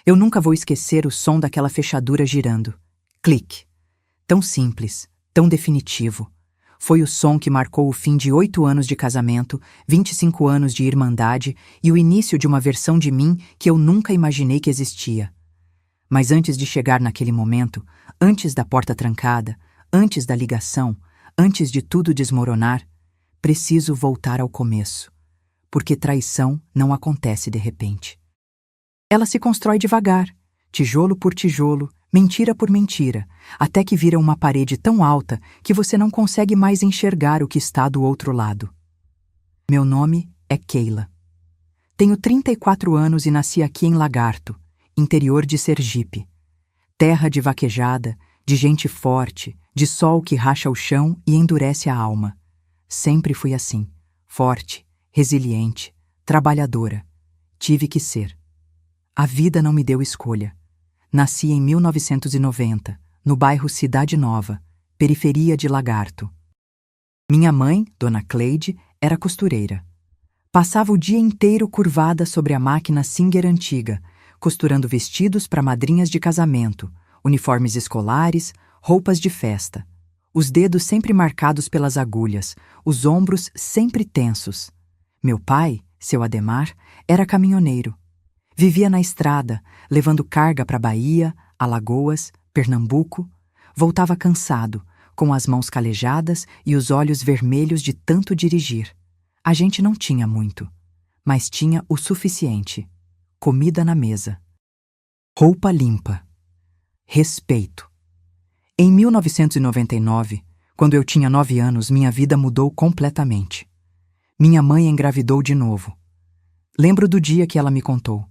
Eu nunca vou esquecer o som daquela fechadura girando. Clique. Tão simples, tão definitivo. Foi o som que marcou o fim de 8 anos de casamento, 25 anos de irmandade e o início de uma versão de mim que eu nunca imaginei que existia. Mas antes de chegar naquele momento, antes da porta trancada, antes da ligação, antes de tudo desmoronar, preciso voltar ao começo, porque traição não acontece de repente. Ela se constrói devagar, tijolo por tijolo, mentira por mentira, até que vira uma parede tão alta que você não consegue mais enxergar o que está do outro lado. Meu nome é Keila. Tenho 34 anos e nasci aqui em Lagarto, interior de Sergipe. Terra de vaquejada, de gente forte, de sol que racha o chão e endurece a alma. Sempre fui assim, forte, resiliente, trabalhadora. Tive que ser. A vida não me deu escolha. Nasci em 1990, no bairro Cidade Nova, periferia de Lagarto. Minha mãe, Dona Cleide, era costureira. Passava o dia inteiro curvada sobre a máquina Singer antiga, costurando vestidos para madrinhas de casamento, uniformes escolares, roupas de festa. Os dedos sempre marcados pelas agulhas, os ombros sempre tensos. Meu pai, seu Ademar, era caminhoneiro. Vivia na estrada, levando carga para Bahia, Alagoas, Pernambuco. Voltava cansado, com as mãos calejadas e os olhos vermelhos de tanto dirigir. A gente não tinha muito, mas tinha o suficiente. Comida na mesa. Roupa limpa. Respeito. Em 1999, quando eu tinha 9 anos, minha vida mudou completamente. Minha mãe engravidou de novo. Lembro do dia que ela me contou.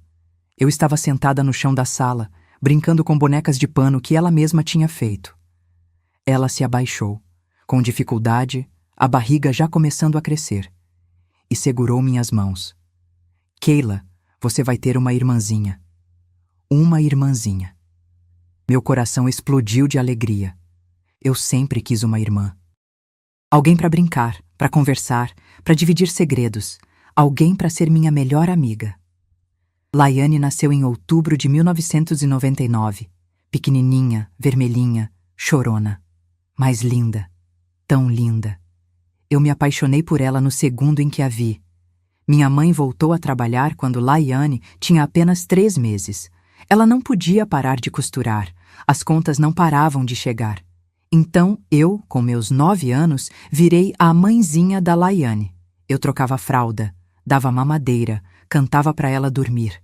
Eu estava sentada no chão da sala, brincando com bonecas de pano que ela mesma tinha feito. Ela se abaixou, com dificuldade, a barriga já começando a crescer, e segurou minhas mãos. Keila, você vai ter uma irmãzinha. Uma irmãzinha. Meu coração explodiu de alegria. Eu sempre quis uma irmã. Alguém para brincar, para conversar, para dividir segredos. Alguém para ser minha melhor amiga. Laiane nasceu em outubro de 1999. Pequenininha, vermelhinha, chorona. Mas linda. Tão linda. Eu me apaixonei por ela no segundo em que a vi. Minha mãe voltou a trabalhar quando Laiane tinha apenas 3 meses. Ela não podia parar de costurar. As contas não paravam de chegar. Então, eu, com meus 9 anos, virei a mãezinha da Laiane. Eu trocava fralda, dava mamadeira, cantava para ela dormir.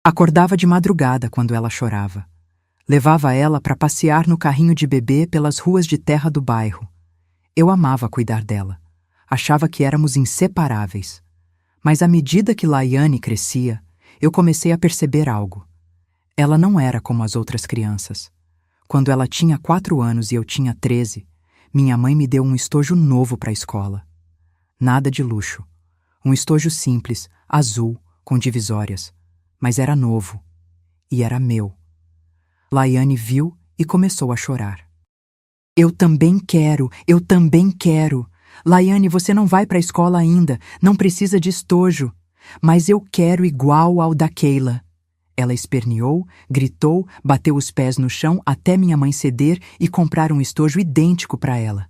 Acordava de madrugada quando ela chorava. Levava ela para passear no carrinho de bebê pelas ruas de terra do bairro. Eu amava cuidar dela. Achava que éramos inseparáveis. Mas à medida que Laiane crescia, eu comecei a perceber algo. Ela não era como as outras crianças. Quando ela tinha 4 anos e eu tinha 13, minha mãe me deu um estojo novo para a escola. Nada de luxo. Um estojo simples, azul, com divisórias. Mas era novo. E era meu. Laiane viu e começou a chorar. Eu também quero, eu também quero. Laiane, você não vai para a escola ainda, não precisa de estojo. Mas eu quero igual ao da Keila. Ela esperneou, gritou, bateu os pés no chão até minha mãe ceder e comprar um estojo idêntico para ela,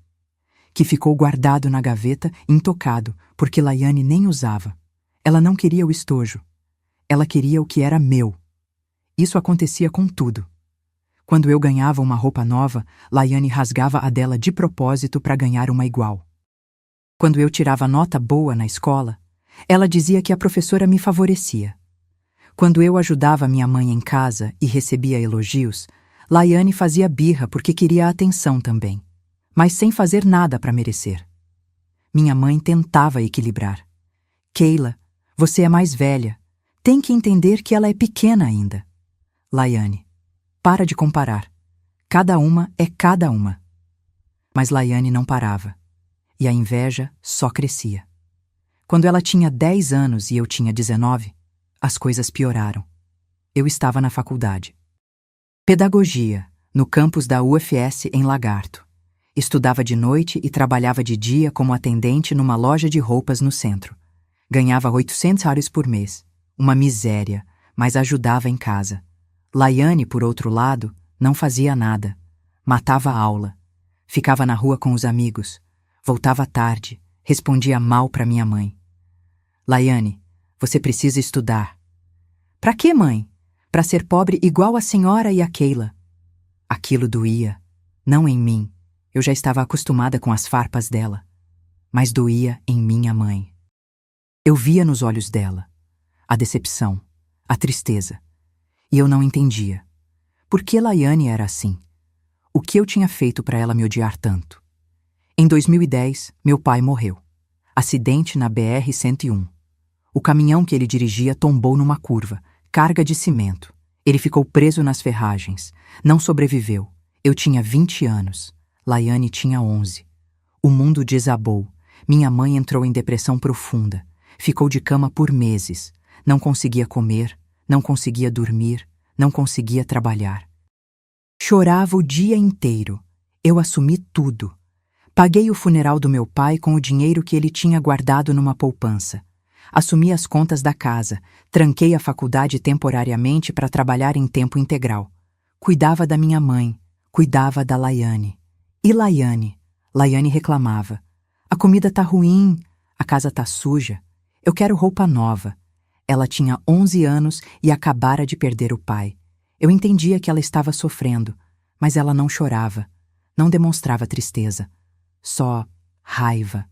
que ficou guardado na gaveta, intocado, porque Laiane nem usava. Ela não queria o estojo. Ela queria o que era meu. Isso acontecia com tudo. Quando eu ganhava uma roupa nova, Laiane rasgava a dela de propósito para ganhar uma igual. Quando eu tirava nota boa na escola, ela dizia que a professora me favorecia. Quando eu ajudava minha mãe em casa e recebia elogios, Laiane fazia birra porque queria atenção também, mas sem fazer nada para merecer. Minha mãe tentava equilibrar. Keila, você é mais velha. Tem que entender que ela é pequena ainda. Laiane, para de comparar. Cada uma é cada uma. Mas Laiane não parava. E a inveja só crescia. Quando ela tinha 10 anos e eu tinha 19, as coisas pioraram. Eu estava na faculdade. Pedagogia, no campus da UFS em Lagarto. Estudava de noite e trabalhava de dia como atendente numa loja de roupas no centro. Ganhava 800 reais por mês. Uma miséria, mas ajudava em casa. Laiane, por outro lado, não fazia nada. Matava a aula. Ficava na rua com os amigos. Voltava tarde. Respondia mal para minha mãe. Laiane, você precisa estudar. Pra quê, mãe? Pra ser pobre igual a senhora e a Keila. Aquilo doía. Não em mim. Eu já estava acostumada com as farpas dela. Mas doía em minha mãe. Eu via nos olhos dela a decepção, a tristeza. E eu não entendia. Por que Laiane era assim? O que eu tinha feito para ela me odiar tanto? Em 2010, meu pai morreu. Acidente na BR-101. O caminhão que ele dirigia tombou numa curva, carga de cimento. Ele ficou preso nas ferragens. Não sobreviveu. Eu tinha 20 anos. Laiane tinha 11. O mundo desabou. Minha mãe entrou em depressão profunda. Ficou de cama por meses. Não conseguia comer, não conseguia dormir, não conseguia trabalhar. Chorava o dia inteiro. Eu assumi tudo. Paguei o funeral do meu pai com o dinheiro que ele tinha guardado numa poupança. Assumi as contas da casa, tranquei a faculdade temporariamente para trabalhar em tempo integral. Cuidava da minha mãe, cuidava da Laiane. E Laiane? Laiane reclamava. A comida tá ruim, a casa tá suja, eu quero roupa nova. Ela tinha 11 anos e acabara de perder o pai. Eu entendia que ela estava sofrendo, mas ela não chorava, não demonstrava tristeza, só raiva.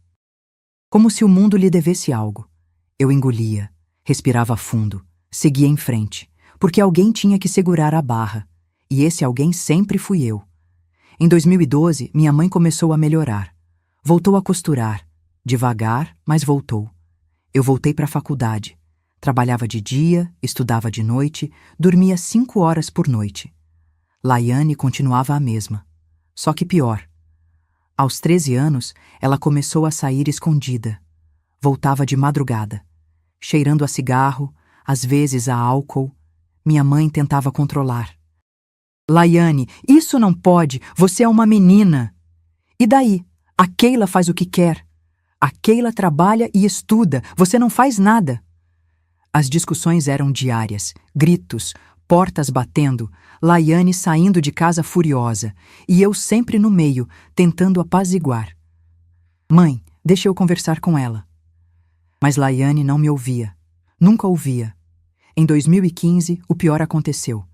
Como se o mundo lhe devesse algo. Eu engolia, respirava fundo, seguia em frente, porque alguém tinha que segurar a barra, e esse alguém sempre fui eu. Em 2012, minha mãe começou a melhorar. Voltou a costurar, devagar, mas voltou. Eu voltei para a faculdade. Trabalhava de dia, estudava de noite, dormia 5 horas por noite. Laiane continuava a mesma, só que pior. Aos 13 anos, ela começou a sair escondida. Voltava de madrugada, cheirando a cigarro, às vezes a álcool. Minha mãe tentava controlar. Laiane, isso não pode, você é uma menina. E daí? A Keila faz o que quer. A Keila trabalha e estuda, você não faz nada. As discussões eram diárias, gritos, portas batendo, Laiane saindo de casa furiosa, e eu sempre no meio, tentando apaziguar. Mãe, deixa eu conversar com ela. Mas Laiane não me ouvia, nunca ouvia. Em 2015, o pior aconteceu.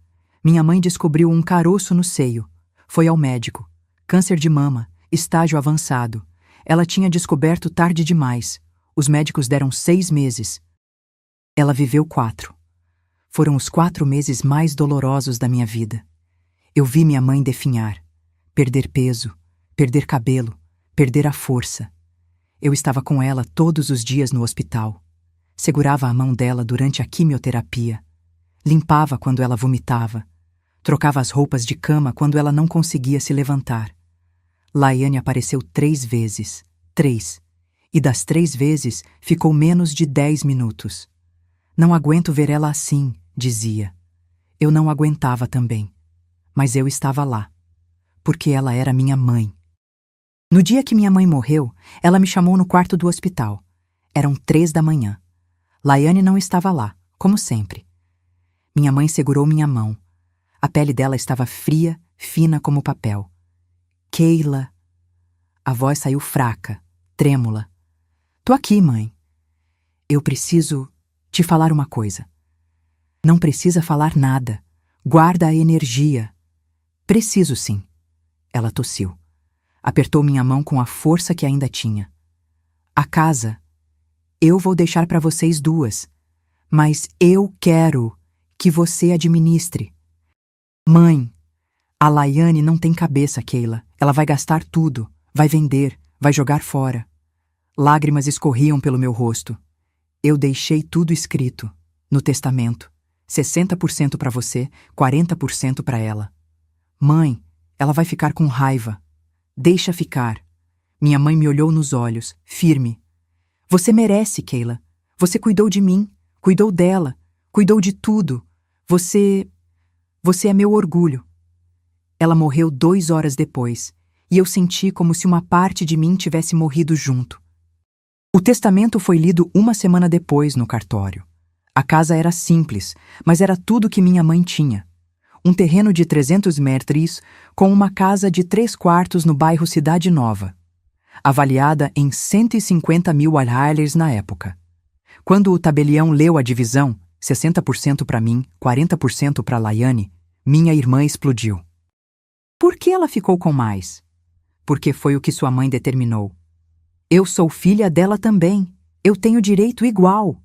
Minha mãe descobriu um caroço no seio. Foi ao médico. Câncer de mama, estágio avançado. Ela tinha descoberto tarde demais. Os médicos deram 6 meses. Ela viveu 4. Foram os 4 meses mais dolorosos da minha vida. Eu vi minha mãe definhar, perder peso, perder cabelo, perder a força. Eu estava com ela todos os dias no hospital. Segurava a mão dela durante a quimioterapia. Limpava quando ela vomitava. Trocava as roupas de cama quando ela não conseguia se levantar. Laiane apareceu 3 vezes. 3. E das 3 vezes ficou menos de 10 minutos. Não aguento ver ela assim, dizia. Eu não aguentava também. Mas eu estava lá. Porque ela era minha mãe. No dia que minha mãe morreu, ela me chamou no quarto do hospital. Eram 3 da manhã. Laiane não estava lá, como sempre. Minha mãe segurou minha mão. A pele dela estava fria, fina como papel. Keila. A voz saiu fraca, trêmula. Tô aqui, mãe. Eu preciso te falar uma coisa. Não precisa falar nada. Guarda a energia. Preciso sim. Ela tossiu. Apertou minha mão com a força que ainda tinha. A casa. Eu vou deixar para vocês 2. Mas eu quero que você administre. Mãe, a Laiane não tem cabeça, Keila. Ela vai gastar tudo. Vai vender. Vai jogar fora. Lágrimas escorriam pelo meu rosto. Eu deixei tudo escrito, no testamento. 60% para você, 40% para ela. Mãe, ela vai ficar com raiva. Deixa ficar. Minha mãe me olhou nos olhos, firme. Você merece, Keila. Você cuidou de mim, cuidou dela, cuidou de tudo. Você é meu orgulho. Ela morreu 2 horas depois, e eu senti como se uma parte de mim tivesse morrido junto. O testamento foi lido 1 semana depois no cartório. A casa era simples, mas era tudo que minha mãe tinha. Um terreno de 300 metros com uma casa de 3 quartos no bairro Cidade Nova, avaliada em 150 mil reais na época. Quando o tabelião leu a divisão, 60% para mim, 40% para Laiane, minha irmã explodiu. Por que ela ficou com mais? Porque foi o que sua mãe determinou. Eu sou filha dela também. Eu tenho direito igual.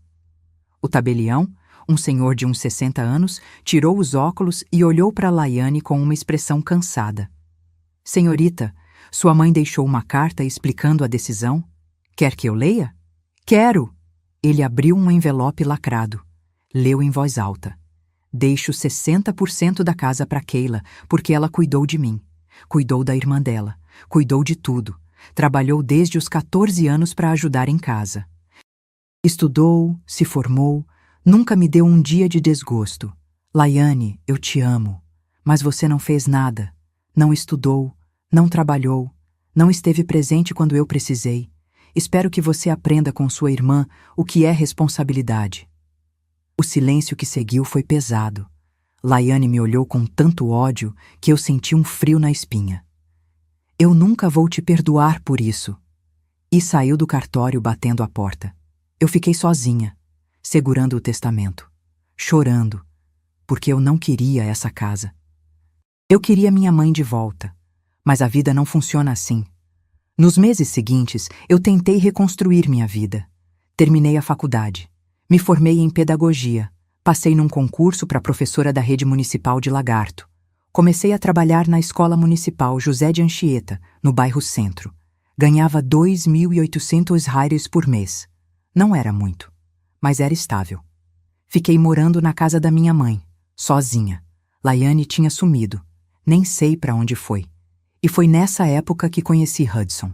O tabelião, um senhor de uns 60 anos, tirou os óculos e olhou para Laiane com uma expressão cansada. Senhorita, sua mãe deixou uma carta explicando a decisão? Quer que eu leia? Quero! Ele abriu um envelope lacrado. Leu em voz alta. Deixo 60% da casa para Keila, porque ela cuidou de mim. Cuidou da irmã dela. Cuidou de tudo. Trabalhou desde os 14 anos para ajudar em casa. Estudou, se formou, nunca me deu um dia de desgosto. Laiane, eu te amo, mas você não fez nada. Não estudou, não trabalhou, não esteve presente quando eu precisei. Espero que você aprenda com sua irmã o que é responsabilidade. O silêncio que seguiu foi pesado. Laiane me olhou com tanto ódio que eu senti um frio na espinha. Eu nunca vou te perdoar por isso. E saiu do cartório batendo a porta. Eu fiquei sozinha, segurando o testamento, chorando, porque eu não queria essa casa. Eu queria minha mãe de volta, mas a vida não funciona assim. Nos meses seguintes, eu tentei reconstruir minha vida. Terminei a faculdade, me formei em pedagogia, passei num concurso para professora da rede municipal de Lagarto. Comecei a trabalhar na escola municipal José de Anchieta, no bairro Centro. Ganhava 2.800 reais por mês. Não era muito, mas era estável. Fiquei morando na casa da minha mãe, sozinha. Laiane tinha sumido, nem sei para onde foi. E foi nessa época que conheci Hudson.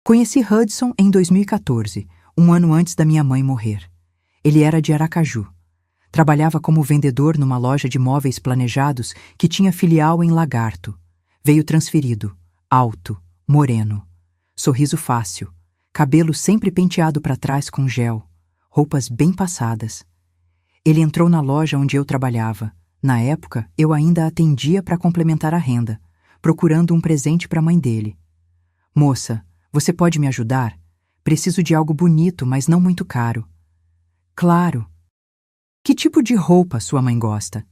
Conheci Hudson em 2014, um ano antes da minha mãe morrer. Ele era de Aracaju. Trabalhava como vendedor numa loja de móveis planejados que tinha filial em Lagarto. Veio transferido, alto, moreno, sorriso fácil, cabelo sempre penteado para trás com gel, roupas bem passadas. Ele entrou na loja onde eu trabalhava. Na época, eu ainda atendia para complementar a renda, procurando um presente para a mãe dele. Moça, você pode me ajudar? Preciso de algo bonito, mas não muito caro. Claro. Que tipo de roupa sua mãe gosta?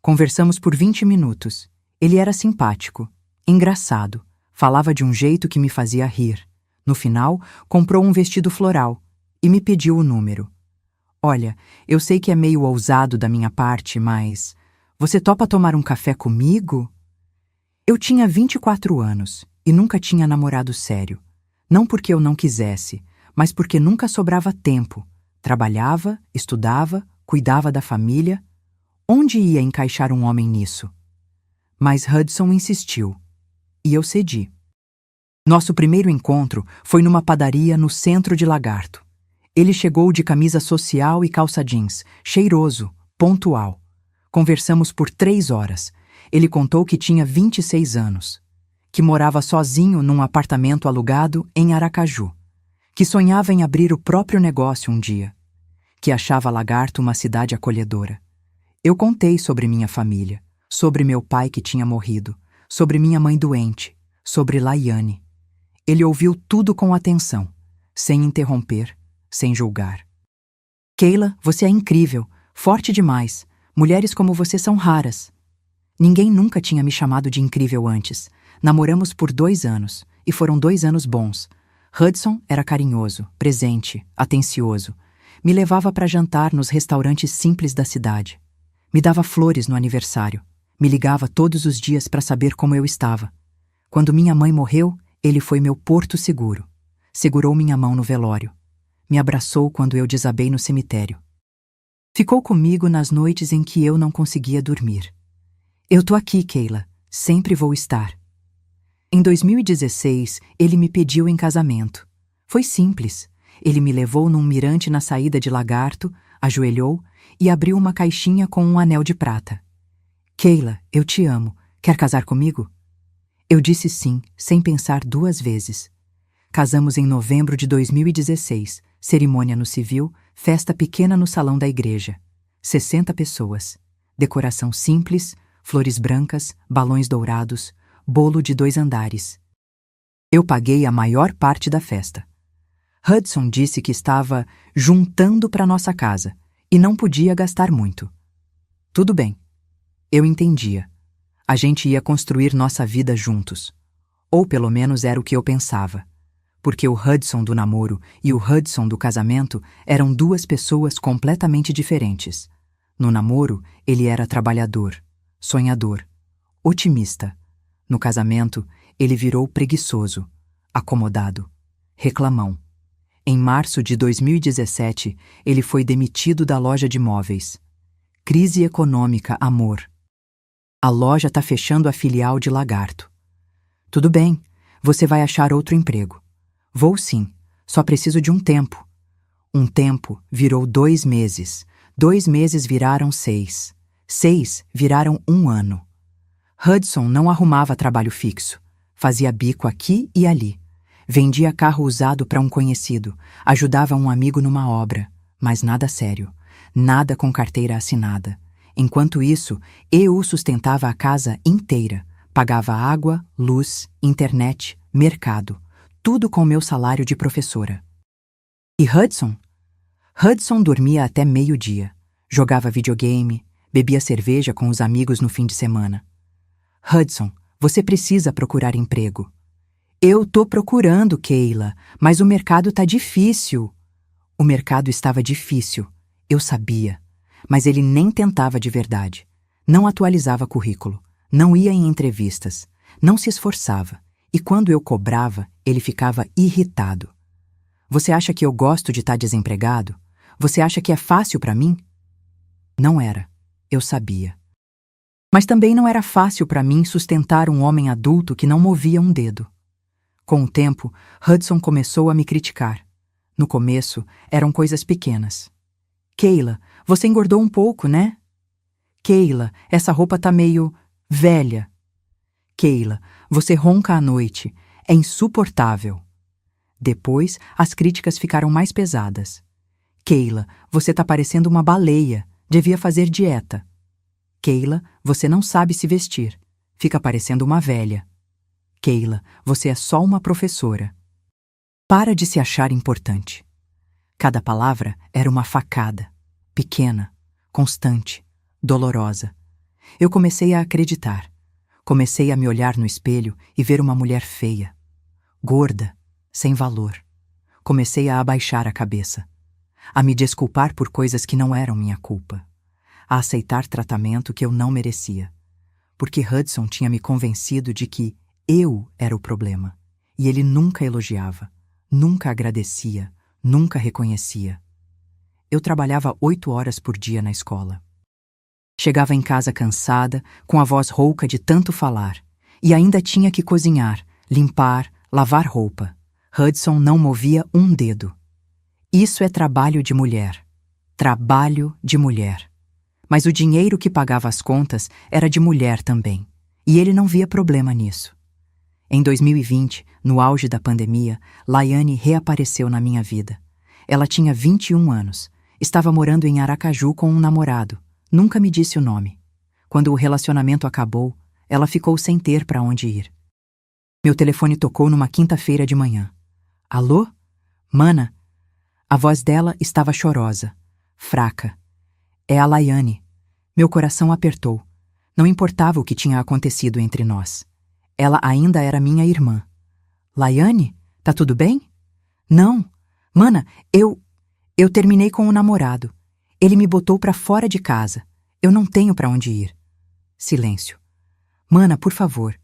Conversamos por 20 minutos. Ele era simpático, engraçado, falava de um jeito que me fazia rir. No final, comprou um vestido floral e me pediu o número. Olha, eu sei que é meio ousado da minha parte, mas você topa tomar um café comigo? Eu tinha 24 anos e nunca tinha namorado sério. Não porque eu não quisesse, mas porque nunca sobrava tempo. Trabalhava, estudava, cuidava da família. Onde ia encaixar um homem nisso? Mas Hudson insistiu, e eu cedi. Nosso primeiro encontro foi numa padaria no centro de Lagarto. Ele chegou de camisa social e calça jeans, cheiroso, pontual. Conversamos por 3 horas. Ele contou que tinha 26 anos, que morava sozinho num apartamento alugado em Aracaju, que sonhava em abrir o próprio negócio um dia, que achava Lagarto uma cidade acolhedora. Eu contei sobre minha família, sobre meu pai que tinha morrido, sobre minha mãe doente, sobre Laiane. Ele ouviu tudo com atenção, sem interromper, sem julgar. Keila, você é incrível, forte demais. Mulheres como você são raras. Ninguém nunca tinha me chamado de incrível antes. Namoramos por 2 anos, e foram 2 anos bons. Hudson era carinhoso, presente, atencioso. Me levava para jantar nos restaurantes simples da cidade. Me dava flores no aniversário. Me ligava todos os dias para saber como eu estava. Quando minha mãe morreu, ele foi meu porto seguro. Segurou minha mão no velório. Me abraçou quando eu desabei no cemitério. Ficou comigo nas noites em que eu não conseguia dormir. Eu tô aqui, Keila. Sempre vou estar. Em 2016, ele me pediu em casamento. Foi simples. Ele me levou num mirante na saída de Lagarto, ajoelhou e abriu uma caixinha com um anel de prata. Keila, eu te amo. Quer casar comigo? Eu disse sim, sem pensar 2 vezes. Casamos em novembro de 2016, cerimônia no civil, festa pequena no salão da igreja. 60 pessoas. Decoração simples, flores brancas, balões dourados, bolo de 2 andares. Eu paguei a maior parte da festa. Hudson disse que estava juntando para nossa casa e não podia gastar muito. Tudo bem. Eu entendia. A gente ia construir nossa vida juntos. Ou pelo menos era o que eu pensava. Porque o Hudson do namoro e o Hudson do casamento eram 2 pessoas completamente diferentes. No namoro, ele era trabalhador, sonhador, otimista. No casamento, ele virou preguiçoso, acomodado, reclamão. Em março de 2017, ele foi demitido da loja de móveis. Crise econômica, amor. A loja tá fechando a filial de Lagarto. Tudo bem, você vai achar outro emprego. Vou sim, só preciso de um tempo. Um tempo virou 2 meses. 2 meses viraram 6. 6 viraram 1 ano. Hudson não arrumava trabalho fixo. Fazia bico aqui e ali. Vendia carro usado para um conhecido. Ajudava um amigo numa obra. Mas nada sério. Nada com carteira assinada. Enquanto isso, eu sustentava a casa inteira. Pagava água, luz, internet, mercado. Tudo com meu salário de professora. E Hudson? Hudson dormia até meio-dia. Jogava videogame, bebia cerveja com os amigos no fim de semana. Hudson, você precisa procurar emprego. Eu tô procurando, Keila, mas o mercado tá difícil. O mercado estava difícil, eu sabia. Mas ele nem tentava de verdade. Não atualizava currículo, não ia em entrevistas, não se esforçava. E quando eu cobrava, ele ficava irritado. Você acha que eu gosto de estar desempregado? Você acha que é fácil para mim? Não era, eu sabia. Mas também não era fácil para mim sustentar um homem adulto que não movia um dedo. Com o tempo, Hudson começou a me criticar. No começo, eram coisas pequenas. Keila, você engordou um pouco, né? Keila, essa roupa tá meio velha. Keila, você ronca à noite. É insuportável. Depois, as críticas ficaram mais pesadas. Keila, você tá parecendo uma baleia. Devia fazer dieta. Keila, você não sabe se vestir. Fica parecendo uma velha. Keila, você é só uma professora. Para de se achar importante. Cada palavra era uma facada. Pequena, constante, dolorosa. Eu comecei a acreditar. Comecei a me olhar no espelho e ver uma mulher feia, gorda, sem valor. Comecei a abaixar a cabeça, a me desculpar por coisas que não eram minha culpa, a aceitar tratamento que eu não merecia, porque Hudson tinha me convencido de que eu era o problema, e ele nunca elogiava, nunca agradecia, nunca reconhecia. Eu trabalhava 8 horas por dia na escola. Chegava em casa cansada, com a voz rouca de tanto falar, e ainda tinha que cozinhar, limpar, lavar roupa. Hudson não movia um dedo. Isso é trabalho de mulher. Trabalho de mulher. Mas o dinheiro que pagava as contas era de mulher também, e ele não via problema nisso. Em 2020, no auge da pandemia, Laiane reapareceu na minha vida. Ela tinha 21 anos, estava morando em Aracaju com um namorado. Nunca me disse o nome. Quando o relacionamento acabou, ela ficou sem ter para onde ir. Meu telefone tocou numa quinta-feira de manhã. Alô? Mana? A voz dela estava chorosa, fraca. É a Laiane. Meu coração apertou. Não importava o que tinha acontecido entre nós. Ela ainda era minha irmã. Laiane? Tá tudo bem? Não. Mana, eu terminei com o namorado. Ele me botou pra fora de casa. Eu não tenho pra onde ir. Silêncio. Mana, por favor,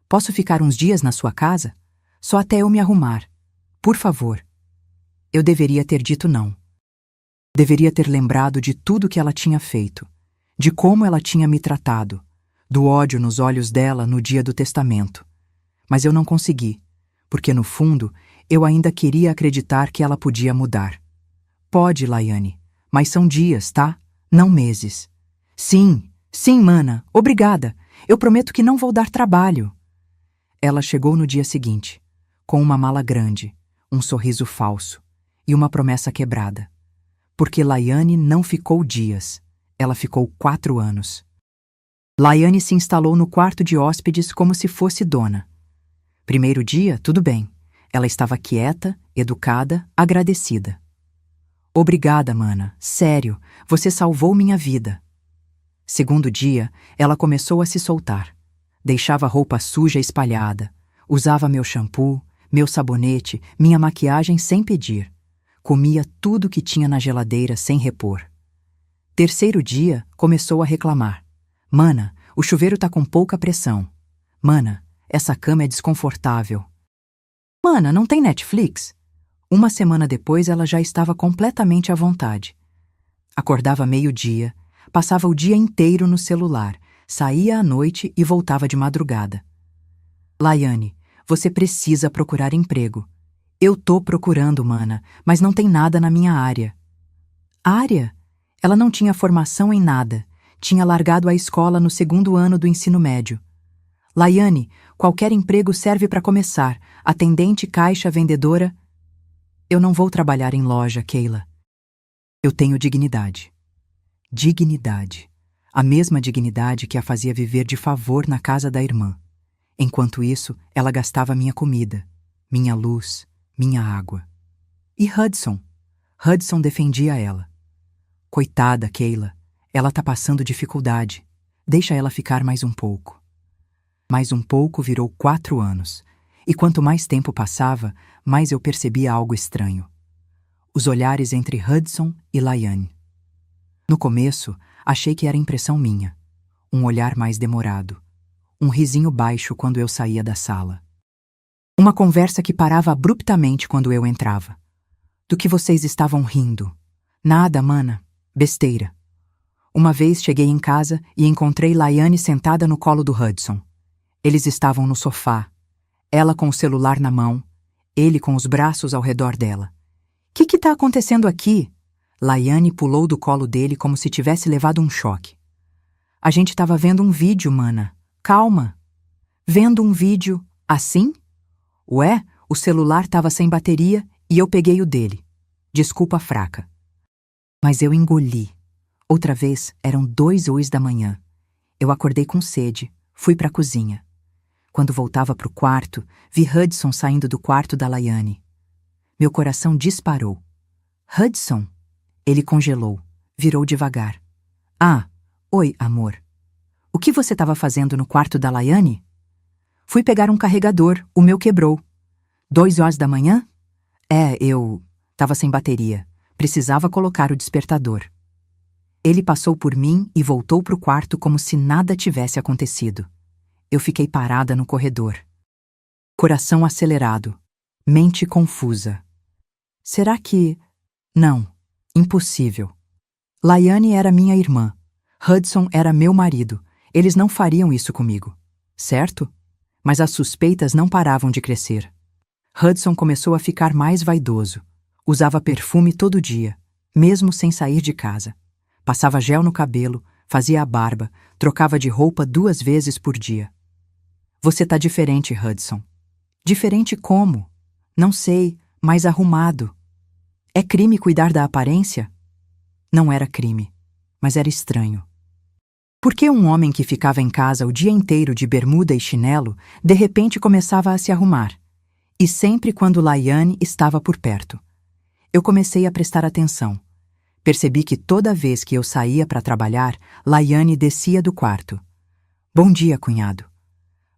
posso ficar uns dias na sua casa? Só até eu me arrumar. Por favor. Eu deveria ter dito não. Deveria ter lembrado de tudo que ela tinha feito, de como ela tinha me tratado, do ódio nos olhos dela no dia do testamento. Mas eu não consegui, porque no fundo eu ainda queria acreditar que ela podia mudar. Pode, Laiane. Mas são dias, tá? Não meses. Sim, mana, obrigada. Eu prometo que não vou dar trabalho. Ela chegou no dia seguinte, com uma mala grande, um sorriso falso. e uma promessa quebrada. Porque Laiane não ficou dias, ela ficou 4 anos. Laiane se instalou no quarto de hóspedes como se fosse dona. Primeiro dia, tudo bem. Ela estava quieta, educada, agradecida. Obrigada, mana. Sério, você salvou minha vida. Segundo dia, ela começou a se soltar. Deixava roupa suja espalhada. Usava meu shampoo, meu sabonete, minha maquiagem sem pedir. Comia tudo que tinha na geladeira sem repor. Terceiro dia, começou a reclamar. Mana, o chuveiro tá com pouca pressão. Mana, essa cama é desconfortável. Mana, não tem Netflix? Uma semana depois ela já estava completamente à vontade. Acordava meio-dia, passava o dia inteiro no celular, saía à noite e voltava de madrugada. Laiane, você precisa procurar emprego. Eu tô procurando, mana, mas não tem nada na minha área. Área? Ela não tinha formação em nada. Tinha largado a escola no 2º ano do ensino médio. Laiane, qualquer emprego serve para começar. Atendente, caixa, vendedora. Eu não vou trabalhar em loja, Keila. Eu tenho dignidade. Dignidade. A mesma dignidade que a fazia viver de favor na casa da irmã. Enquanto isso, ela gastava minha comida, minha luz, minha água. E Hudson? Hudson defendia ela. Coitada, Keila. Ela tá passando dificuldade. Deixa ela ficar mais um pouco. Mais um pouco virou 4 anos. E quanto mais tempo passava, mais eu percebia algo estranho. Os olhares entre Hudson e Laiane. No começo, achei que era impressão minha. Um olhar mais demorado. Um risinho baixo quando eu saía da sala. Uma conversa que parava abruptamente quando eu entrava. Do que vocês estavam rindo? Nada, mana. Besteira. Uma vez cheguei em casa e encontrei Laiane sentada no colo do Hudson. Eles estavam no sofá. Ela com o celular na mão, ele com os braços ao redor dela. Que tá acontecendo aqui? Laiane pulou do colo dele como se tivesse levado um choque. A gente estava vendo um vídeo, mana. Calma. Vendo um vídeo assim? Ué, o celular estava sem bateria e eu peguei o dele. Desculpa fraca. Mas eu engoli. Outra vez eram 2 da manhã. Eu acordei com sede, fui para a cozinha. Quando voltava para o quarto, vi Hudson saindo do quarto da Laiane. Meu coração disparou. Hudson? Ele congelou, virou devagar. Ah, oi, amor. O que você estava fazendo no quarto da Laiane? Fui pegar um carregador, o meu quebrou. 2 da manhã? Eu estava sem bateria. Precisava colocar o despertador. Ele passou por mim e voltou para o quarto como se nada tivesse acontecido. Eu fiquei parada no corredor. Coração acelerado. Mente confusa. Será que... Não. Impossível. Laiane era minha irmã. Hudson era meu marido. Eles não fariam isso comigo. Certo? Mas as suspeitas não paravam de crescer. Hudson começou a ficar mais vaidoso. Usava perfume todo dia, mesmo sem sair de casa. Passava gel no cabelo, fazia a barba, trocava de roupa 2 vezes por dia. Você tá diferente, Hudson. Diferente como? Não sei, mais arrumado. É crime cuidar da aparência? Não era crime, mas era estranho. Por que um homem que ficava em casa o dia inteiro de bermuda e chinelo, de repente começava a se arrumar? E sempre quando Laiane estava por perto. Eu comecei a prestar atenção. Percebi que toda vez que eu saía para trabalhar, Laiane descia do quarto. Bom dia, cunhado.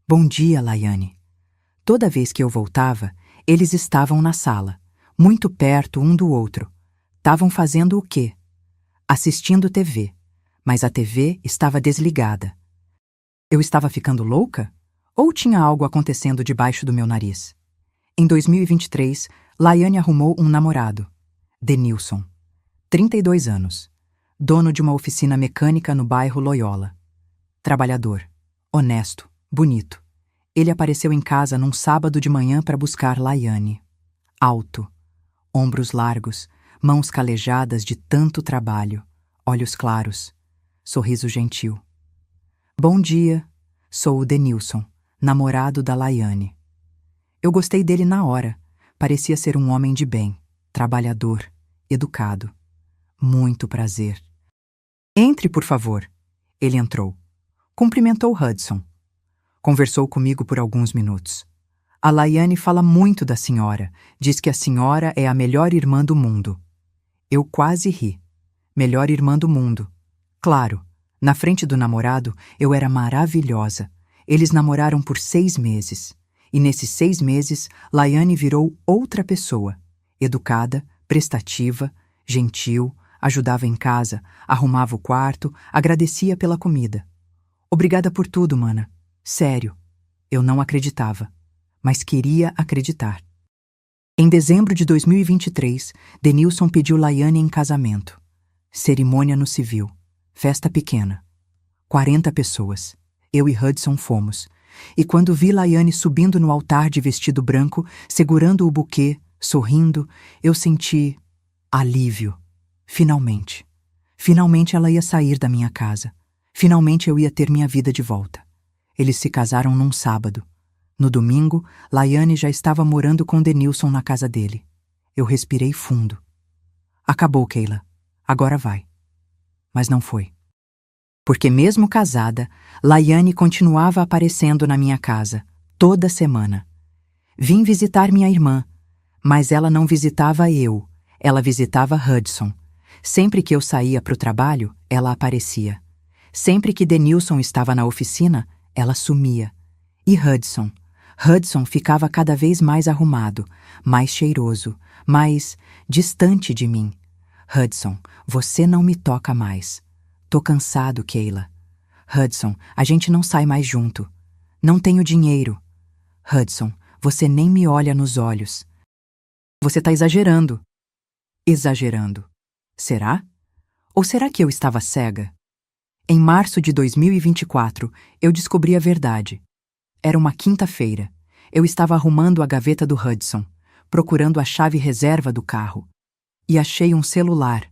Bom dia, Laiane. Toda vez que eu voltava, eles estavam na sala, muito perto um do outro. Estavam fazendo o quê? Assistindo TV. Mas a TV estava desligada. Eu estava ficando louca? Ou tinha algo acontecendo debaixo do meu nariz? Em 2023, Laiane arrumou um namorado, Denilson, 32 anos, dono de uma oficina mecânica no bairro Loyola. Trabalhador, honesto, bonito. Ele apareceu em casa num sábado de manhã para buscar Laiane. Alto, ombros largos, mãos calejadas de tanto trabalho, olhos claros, sorriso gentil. Bom dia, sou o Denilson, namorado da Laiane. Eu gostei dele na hora, parecia ser um homem de bem, trabalhador, educado. Muito prazer. Entre, por favor. Ele entrou. Cumprimentou Hudson. Conversou comigo por alguns minutos. A Laiane fala muito da senhora. Diz que a senhora é a melhor irmã do mundo. Eu quase ri. Melhor irmã do mundo. Claro, na frente do namorado, eu era maravilhosa. Eles namoraram por 6 meses. E nesses 6 meses, Laiane virou outra pessoa. Educada, prestativa, gentil, ajudava em casa, arrumava o quarto, agradecia pela comida. Obrigada por tudo, mana. Sério. Eu não acreditava, mas queria acreditar. Em dezembro de 2023, Denilson pediu Laiane em casamento. Cerimônia no civil. Festa pequena. 40 pessoas. Eu e Hudson fomos. E quando vi Laiane subindo no altar de vestido branco, segurando o buquê, sorrindo, eu senti alívio. Finalmente. Finalmente ela ia sair da minha casa. Finalmente eu ia ter minha vida de volta. Eles se casaram num sábado. No domingo, Laiane já estava morando com Denilson na casa dele. Eu respirei fundo. Acabou, Keila. Agora vai. Mas não foi. Porque mesmo casada, Laiane continuava aparecendo na minha casa, toda semana. Vim visitar minha irmã, mas ela não visitava eu, ela visitava Hudson. Sempre que eu saía para o trabalho, ela aparecia. Sempre que Denilson estava na oficina, ela sumia. E Hudson? Hudson ficava cada vez mais arrumado, mais cheiroso, mais distante de mim. Hudson, você não me toca mais. Tô cansado, Keila. Hudson, a gente não sai mais junto. Não tenho dinheiro. Hudson, você nem me olha nos olhos. Você tá exagerando. Exagerando. Será? Ou será que eu estava cega? Em março de 2024, eu descobri a verdade. Era uma quinta-feira. Eu estava arrumando a gaveta do Hudson, procurando a chave reserva do carro. E achei um celular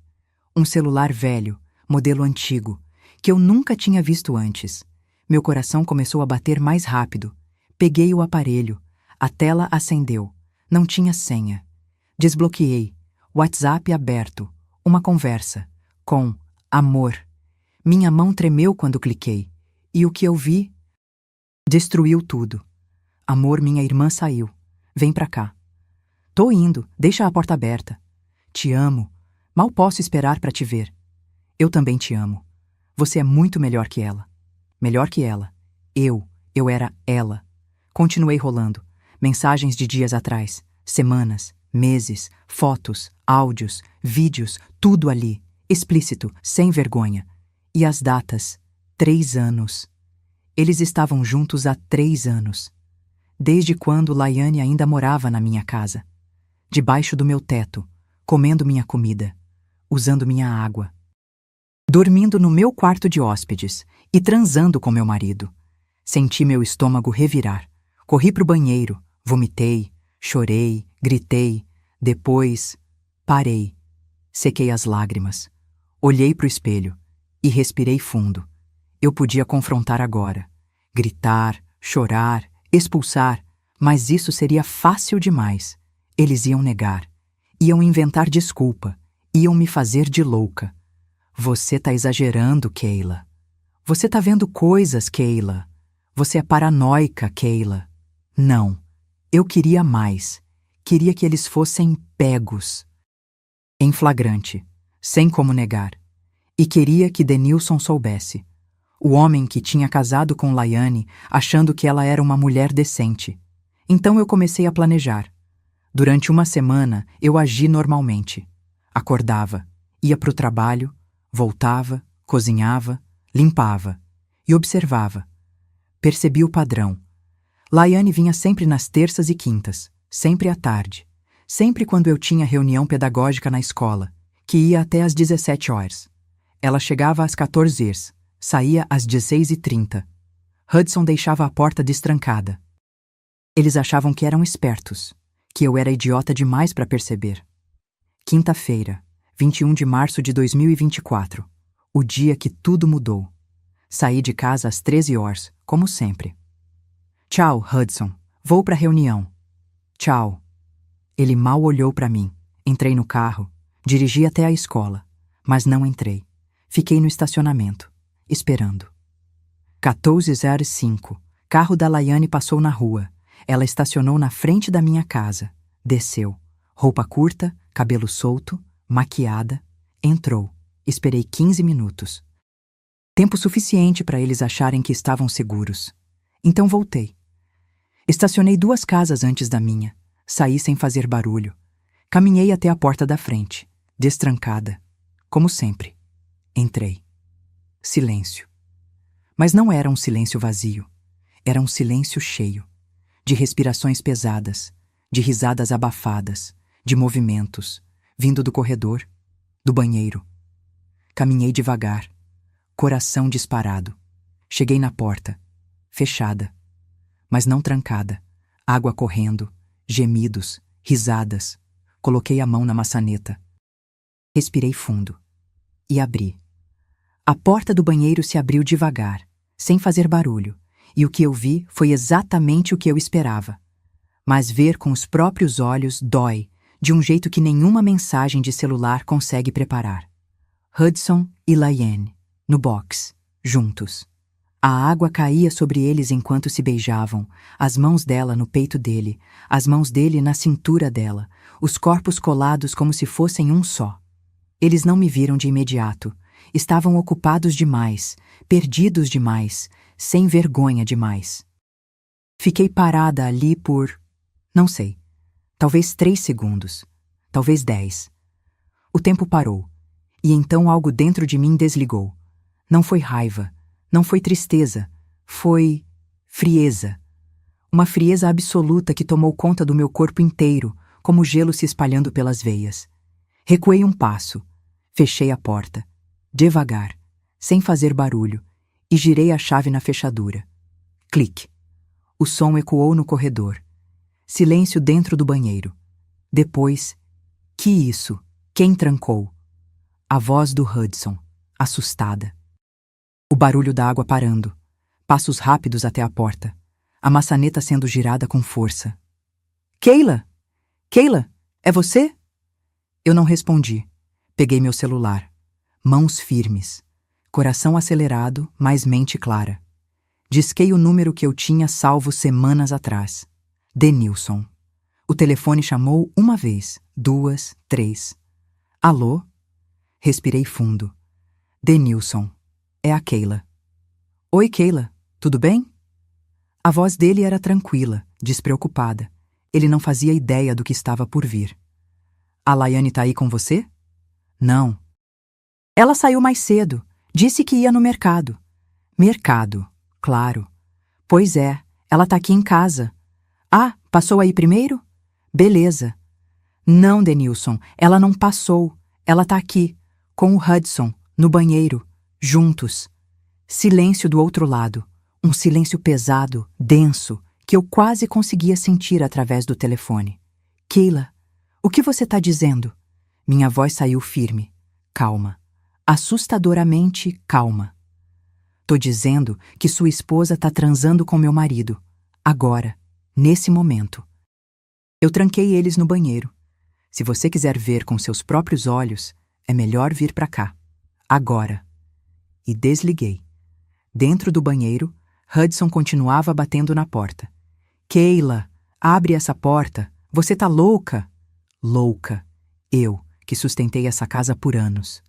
velho, modelo antigo, que eu nunca tinha visto antes. Meu coração começou a bater mais rápido. Peguei o aparelho. A tela acendeu. Não tinha senha. Desbloqueei. WhatsApp aberto. Uma conversa. Com amor. Minha mão tremeu quando cliquei. E o que eu vi? Destruiu tudo. Amor, minha irmã saiu. Vem pra cá. Tô indo. Deixa a porta aberta. Te amo. Mal posso esperar pra te ver. Eu também te amo. Você é muito melhor que ela. Melhor que ela. Eu era ela. Continuei rolando. Mensagens de dias atrás. Semanas, meses, fotos, áudios, vídeos, tudo ali. Explícito, sem vergonha. E as datas? 3 anos. Eles estavam juntos há 3 anos. Desde quando Laiane ainda morava na minha casa. Debaixo do meu teto, comendo minha comida, usando minha água. Dormindo no meu quarto de hóspedes e transando com meu marido. Senti meu estômago revirar. Corri pro banheiro, vomitei, chorei, gritei. Depois, parei. Sequei as lágrimas. Olhei pro espelho e respirei fundo. Eu podia confrontar agora. Gritar, chorar, expulsar, mas isso seria fácil demais. Eles iam negar. Iam inventar desculpa. Iam me fazer de louca. Você tá exagerando, Keila. Você tá vendo coisas, Keila. Você é paranoica, Keila. Não. Eu queria mais. Queria que eles fossem pegos. Em flagrante. Sem como negar. E queria que Denilson soubesse. O homem que tinha casado com Laiane, achando que ela era uma mulher decente. Então eu comecei a planejar. Durante uma semana, eu agi normalmente. Acordava, ia pro trabalho, voltava, cozinhava, limpava e observava. Percebi o padrão. Laiane vinha sempre nas terças e quintas, sempre à tarde, sempre quando eu tinha reunião pedagógica na escola, que ia até às 17 horas. Ela chegava às 14 horas, saía às 16h30. Hudson deixava a porta destrancada. Eles achavam que eram espertos, que eu era idiota demais para perceber. Quinta-feira, 21 de março de 2024, o dia que tudo mudou. Saí de casa às 13 horas, como sempre. Tchau, Hudson. Vou pra reunião. Tchau. Ele mal olhou pra mim. Entrei no carro, dirigi até a escola, mas não entrei. Fiquei no estacionamento, esperando. 14h05. Carro da Laiane passou na rua. Ela estacionou na frente da minha casa. Desceu. Roupa curta, cabelo solto, maquiada. Entrou. Esperei 15 minutos. Tempo suficiente para eles acharem que estavam seguros. Então voltei. Estacionei 2 casas antes da minha. Saí sem fazer barulho. Caminhei até a porta da frente, destrancada. Como sempre. Entrei. Silêncio. Mas não era um silêncio vazio. Era um silêncio cheio. De respirações pesadas, de risadas abafadas, de movimentos, vindo do corredor, do banheiro. Caminhei devagar, coração disparado. Cheguei na porta, fechada, mas não trancada. Água correndo, gemidos, risadas. Coloquei a mão na maçaneta. Respirei fundo e abri. A porta do banheiro se abriu devagar, sem fazer barulho, e o que eu vi foi exatamente o que eu esperava. Mas ver com os próprios olhos dói, de um jeito que nenhuma mensagem de celular consegue preparar. Hudson e Laiane, no box, juntos. A água caía sobre eles enquanto se beijavam, as mãos dela no peito dele, as mãos dele na cintura dela, os corpos colados como se fossem um só. Eles não me viram de imediato. Estavam ocupados demais, perdidos demais, sem vergonha demais. Fiquei parada ali por, não sei, talvez 3 segundos, talvez 10. O tempo parou, e então algo dentro de mim desligou. Não foi raiva, não foi tristeza, foi frieza. Uma frieza absoluta que tomou conta do meu corpo inteiro, como gelo se espalhando pelas veias. Recuei um passo, fechei a porta. Devagar, sem fazer barulho, e girei a chave na fechadura. Clique. O som ecoou no corredor. Silêncio dentro do banheiro. Depois, que isso? Quem trancou? A voz do Hudson, assustada. O barulho da água parando. Passos rápidos até a porta. A maçaneta sendo girada com força. Keila? Keila, é você? Eu não respondi. Peguei meu celular. Mãos firmes, coração acelerado, mas mente clara. Disquei o número que eu tinha salvo semanas atrás. Denilson. O telefone chamou 1 vez, 2, 3. Alô? Respirei fundo. Denilson. É a Keila. Oi, Keila. Tudo bem? A voz dele era tranquila, despreocupada. Ele não fazia ideia do que estava por vir. A Laiane tá aí com você? Não. Ela saiu mais cedo. Disse que ia no mercado. Mercado, claro. Pois é, ela tá aqui em casa. Ah, passou aí primeiro? Beleza. Não, Denilson, ela não passou. Ela tá aqui, com o Hudson, no banheiro, juntos. Silêncio do outro lado. Um silêncio pesado, denso, que eu quase conseguia sentir através do telefone. Keila, o que você tá dizendo? Minha voz saiu firme, calma. Assustadoramente calma. Tô dizendo que sua esposa tá transando com meu marido. Agora, nesse momento. Eu tranquei eles no banheiro. Se você quiser ver com seus próprios olhos, é melhor vir pra cá. Agora. E desliguei. Dentro do banheiro, Hudson continuava batendo na porta. Keila, abre essa porta. Você tá louca? Louca. Eu, que sustentei essa casa por anos.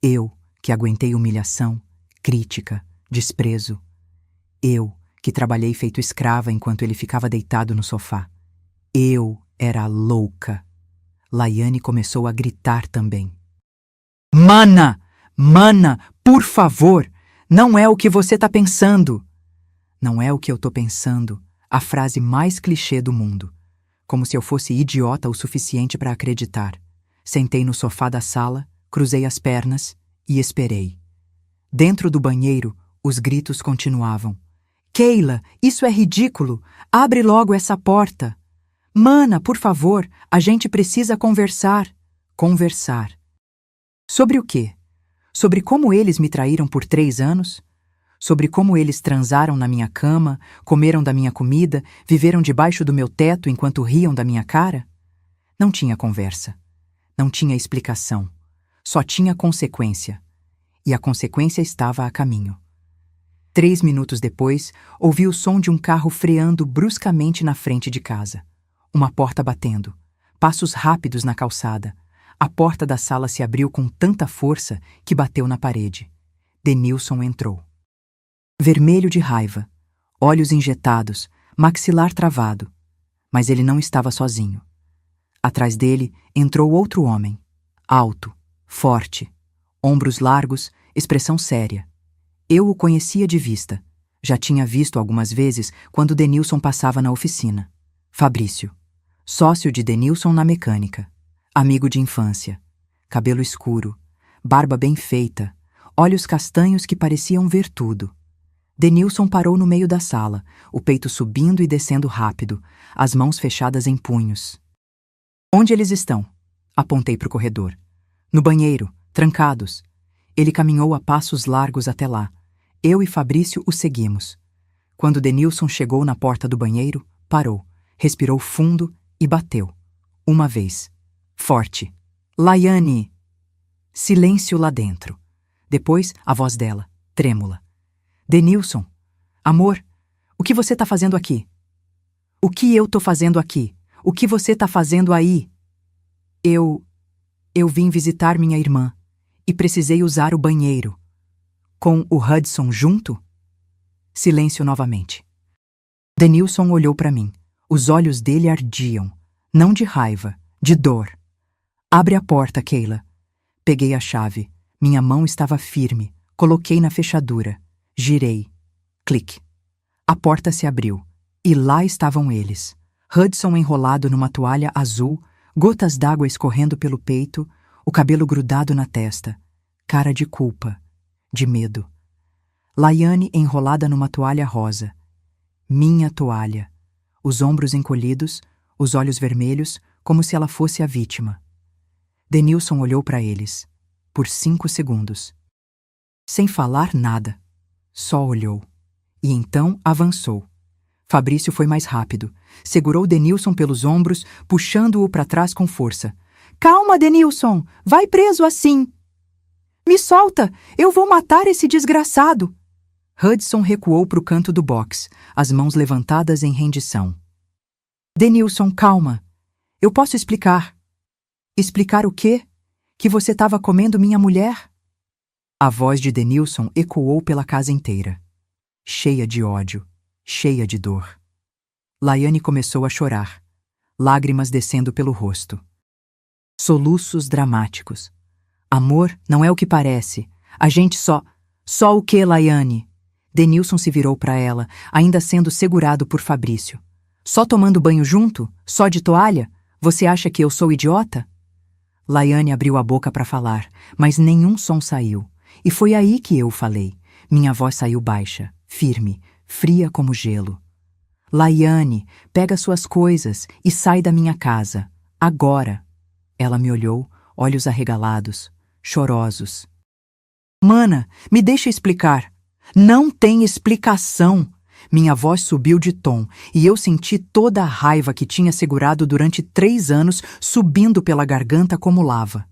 Eu, que aguentei humilhação, crítica, desprezo. Eu, que trabalhei feito escrava enquanto ele ficava deitado no sofá. Eu era louca. Laiane começou a gritar também. Mana! Mana, por favor! Não é o que você tá pensando! Não é o que eu tô pensando, a frase mais clichê do mundo. Como se eu fosse idiota o suficiente para acreditar. Sentei no sofá da sala, cruzei as pernas e esperei. Dentro do banheiro, os gritos continuavam. Keila, isso é ridículo! Abre logo essa porta! Mana, por favor, a gente precisa conversar. Conversar. Sobre o quê? Sobre como eles me traíram por 3 anos? Sobre como eles transaram na minha cama, comeram da minha comida, viveram debaixo do meu teto enquanto riam da minha cara? Não tinha conversa. Não tinha explicação. Só tinha consequência. E a consequência estava a caminho. 3 minutos depois, ouvi o som de um carro freando bruscamente na frente de casa. Uma porta batendo. Passos rápidos na calçada. A porta da sala se abriu com tanta força que bateu na parede. Denilson entrou. Vermelho de raiva, olhos injetados, maxilar travado. Mas ele não estava sozinho. Atrás dele entrou outro homem. Alto, forte, ombros largos, expressão séria. Eu o conhecia de vista. Já tinha visto algumas vezes quando Denilson passava na oficina. Fabrício, sócio de Denilson na mecânica. Amigo de infância. Cabelo escuro, barba bem feita, olhos castanhos que pareciam ver tudo. Denilson parou no meio da sala, o peito subindo e descendo rápido, as mãos fechadas em punhos. Onde eles estão? Apontei para o corredor. No banheiro, trancados. Ele caminhou a passos largos até lá. Eu e Fabrício o seguimos. Quando Denilson chegou na porta do banheiro, parou, respirou fundo e bateu. Uma vez. Forte. Laiane! Silêncio lá dentro. Depois, a voz dela, trêmula. Denilson, amor, o que você tá fazendo aqui? O que eu tô fazendo aqui? O que você tá fazendo aí? Eu vim visitar minha irmã e precisei usar o banheiro. Com o Hudson junto? Silêncio novamente. Denilson olhou para mim. Os olhos dele ardiam, não de raiva, de dor. Abre a porta, Keila. Peguei a chave. Minha mão estava firme. Coloquei na fechadura. Girei. Clique. A porta se abriu. E lá estavam eles. Hudson enrolado numa toalha azul, gotas d'água escorrendo pelo peito, o cabelo grudado na testa. Cara de culpa. De medo. Laiane enrolada numa toalha rosa. Minha toalha. Os ombros encolhidos, os olhos vermelhos, como se ela fosse a vítima. Denilson olhou para eles. Por 5 segundos. Sem falar nada. Só olhou. E então avançou. Fabrício foi mais rápido. Segurou Denilson pelos ombros, puxando-o para trás com força. Calma, Denilson! Vai preso assim! Me solta! Eu vou matar esse desgraçado! Hudson recuou para o canto do box, as mãos levantadas em rendição. Denilson, calma. Eu posso explicar. Explicar o quê? Que você estava comendo minha mulher? A voz de Denilson ecoou pela casa inteira. Cheia de ódio, cheia de dor. Laiane começou a chorar, lágrimas descendo pelo rosto. Soluços dramáticos. Amor não é o que parece. A gente só... Só o quê, Laiane? Denilson se virou para ela, ainda sendo segurado por Fabrício. Só tomando banho junto? Só de toalha? Você acha que eu sou idiota? Laiane abriu a boca para falar, mas nenhum som saiu. E foi aí que eu falei. Minha voz saiu baixa, firme, fria como gelo. Laiane, pega suas coisas e sai da minha casa. Agora. Ela me olhou, olhos arregalados, chorosos. Mana, me deixa explicar. Não tem explicação. Minha voz subiu de tom e eu senti toda a raiva que tinha segurado durante 3 anos subindo pela garganta como lava.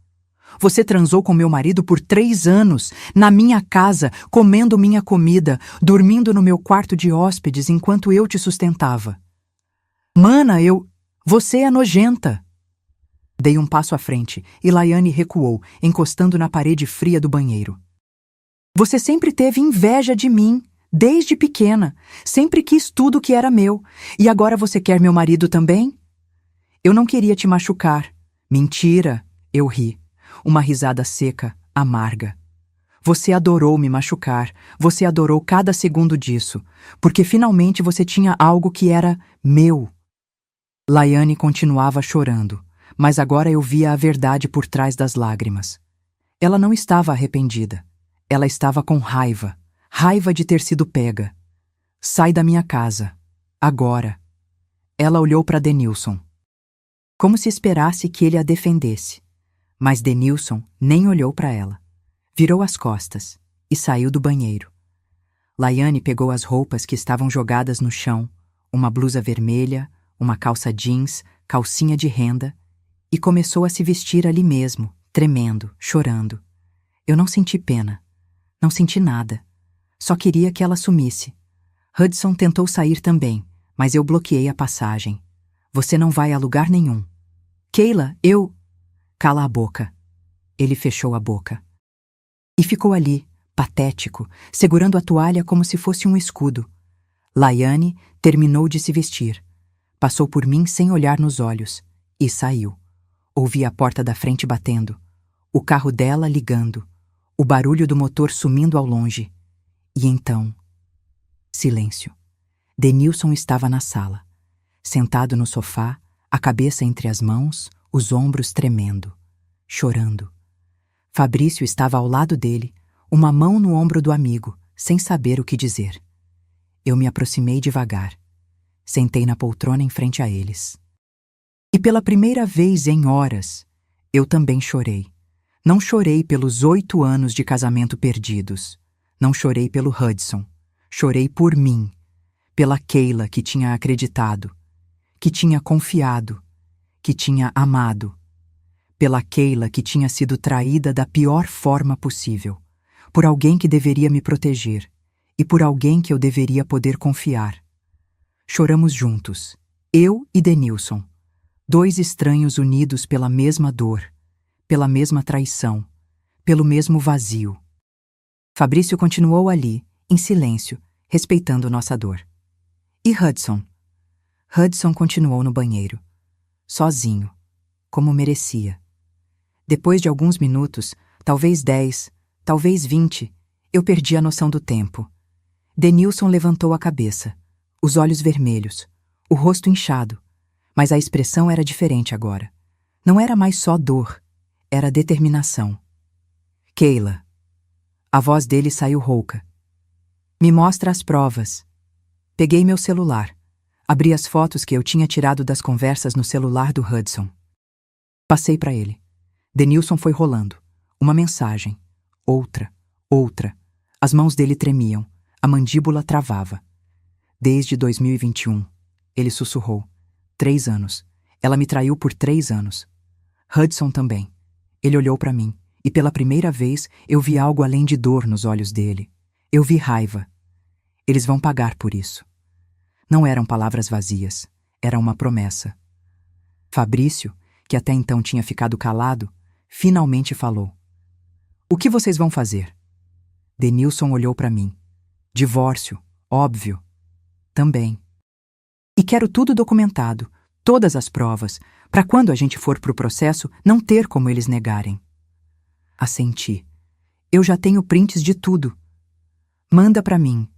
Você transou com meu marido por 3 anos, na minha casa, comendo minha comida, dormindo no meu quarto de hóspedes enquanto eu te sustentava. Mana, Você é nojenta. Dei um passo à frente e Laiane recuou, encostando na parede fria do banheiro. Você sempre teve inveja de mim, desde pequena. Sempre quis tudo que era meu. E agora você quer meu marido também? Eu não queria te machucar. Mentira, eu ri. Uma risada seca, amarga. Você adorou me machucar. Você adorou cada segundo disso. Porque finalmente você tinha algo que era meu. Laiane continuava chorando, mas agora eu via a verdade por trás das lágrimas. Ela não estava arrependida. Ela estava com raiva. Raiva de ter sido pega. Sai da minha casa. Agora. Ela olhou para Denilson. Como se esperasse que ele a defendesse. Mas Denilson nem olhou para ela. Virou as costas e saiu do banheiro. Laiane pegou as roupas que estavam jogadas no chão, uma blusa vermelha, uma calça jeans, calcinha de renda, e começou a se vestir ali mesmo, tremendo, chorando. Eu não senti pena. Não senti nada. Só queria que ela sumisse. Hudson tentou sair também, mas eu bloqueei a passagem. Você não vai a lugar nenhum. Kayla, eu... Cala a boca. Ele fechou a boca. E ficou ali, patético, segurando a toalha como se fosse um escudo. Laiane terminou de se vestir. Passou por mim sem olhar nos olhos. E saiu. Ouvi a porta da frente batendo. O carro dela ligando. O barulho do motor sumindo ao longe. E então... silêncio. Denilson estava na sala. Sentado no sofá, a cabeça entre as mãos, os ombros tremendo. Chorando. Fabrício estava ao lado dele, uma mão no ombro do amigo, sem saber o que dizer. Eu me aproximei devagar. Sentei na poltrona em frente a eles. E pela primeira vez em horas, eu também chorei. Não chorei pelos 8 anos de casamento perdidos. Não chorei pelo Hudson. Chorei por mim. Pela Kayla que tinha acreditado. Que tinha confiado. Que tinha amado. Pela Kayla que tinha sido traída da pior forma possível. Por alguém que deveria me proteger. E por alguém que eu deveria poder confiar. Choramos juntos. Eu e Denilson. 2 estranhos unidos pela mesma dor. Pela mesma traição. Pelo mesmo vazio. Fabrício continuou ali, em silêncio, respeitando nossa dor. E Hudson? Hudson continuou no banheiro. Sozinho. Como merecia. Depois de alguns minutos, talvez 10, talvez 20, eu perdi a noção do tempo. Denilson levantou a cabeça, os olhos vermelhos, o rosto inchado, mas a expressão era diferente agora. Não era mais só dor, era determinação. Kayla. A voz dele saiu rouca. Me mostra as provas. Peguei meu celular. Abri as fotos que eu tinha tirado das conversas no celular do Hudson. Passei para ele. Denilson foi rolando. Uma mensagem. Outra. Outra. As mãos dele tremiam. A mandíbula travava. Desde 2021. Ele sussurrou. 3 anos. Ela me traiu por 3 anos. Hudson também. Ele olhou para mim. E pela primeira vez eu vi algo além de dor nos olhos dele. Eu vi raiva. Eles vão pagar por isso. Não eram palavras vazias. Era uma promessa. Fabrício, que até então tinha ficado calado, finalmente falou. O que vocês vão fazer? Denilson olhou para mim. Divórcio, óbvio. Também. E quero tudo documentado, todas as provas, para quando a gente for pro processo não ter como eles negarem. Assenti. Eu já tenho prints de tudo. Manda para mim.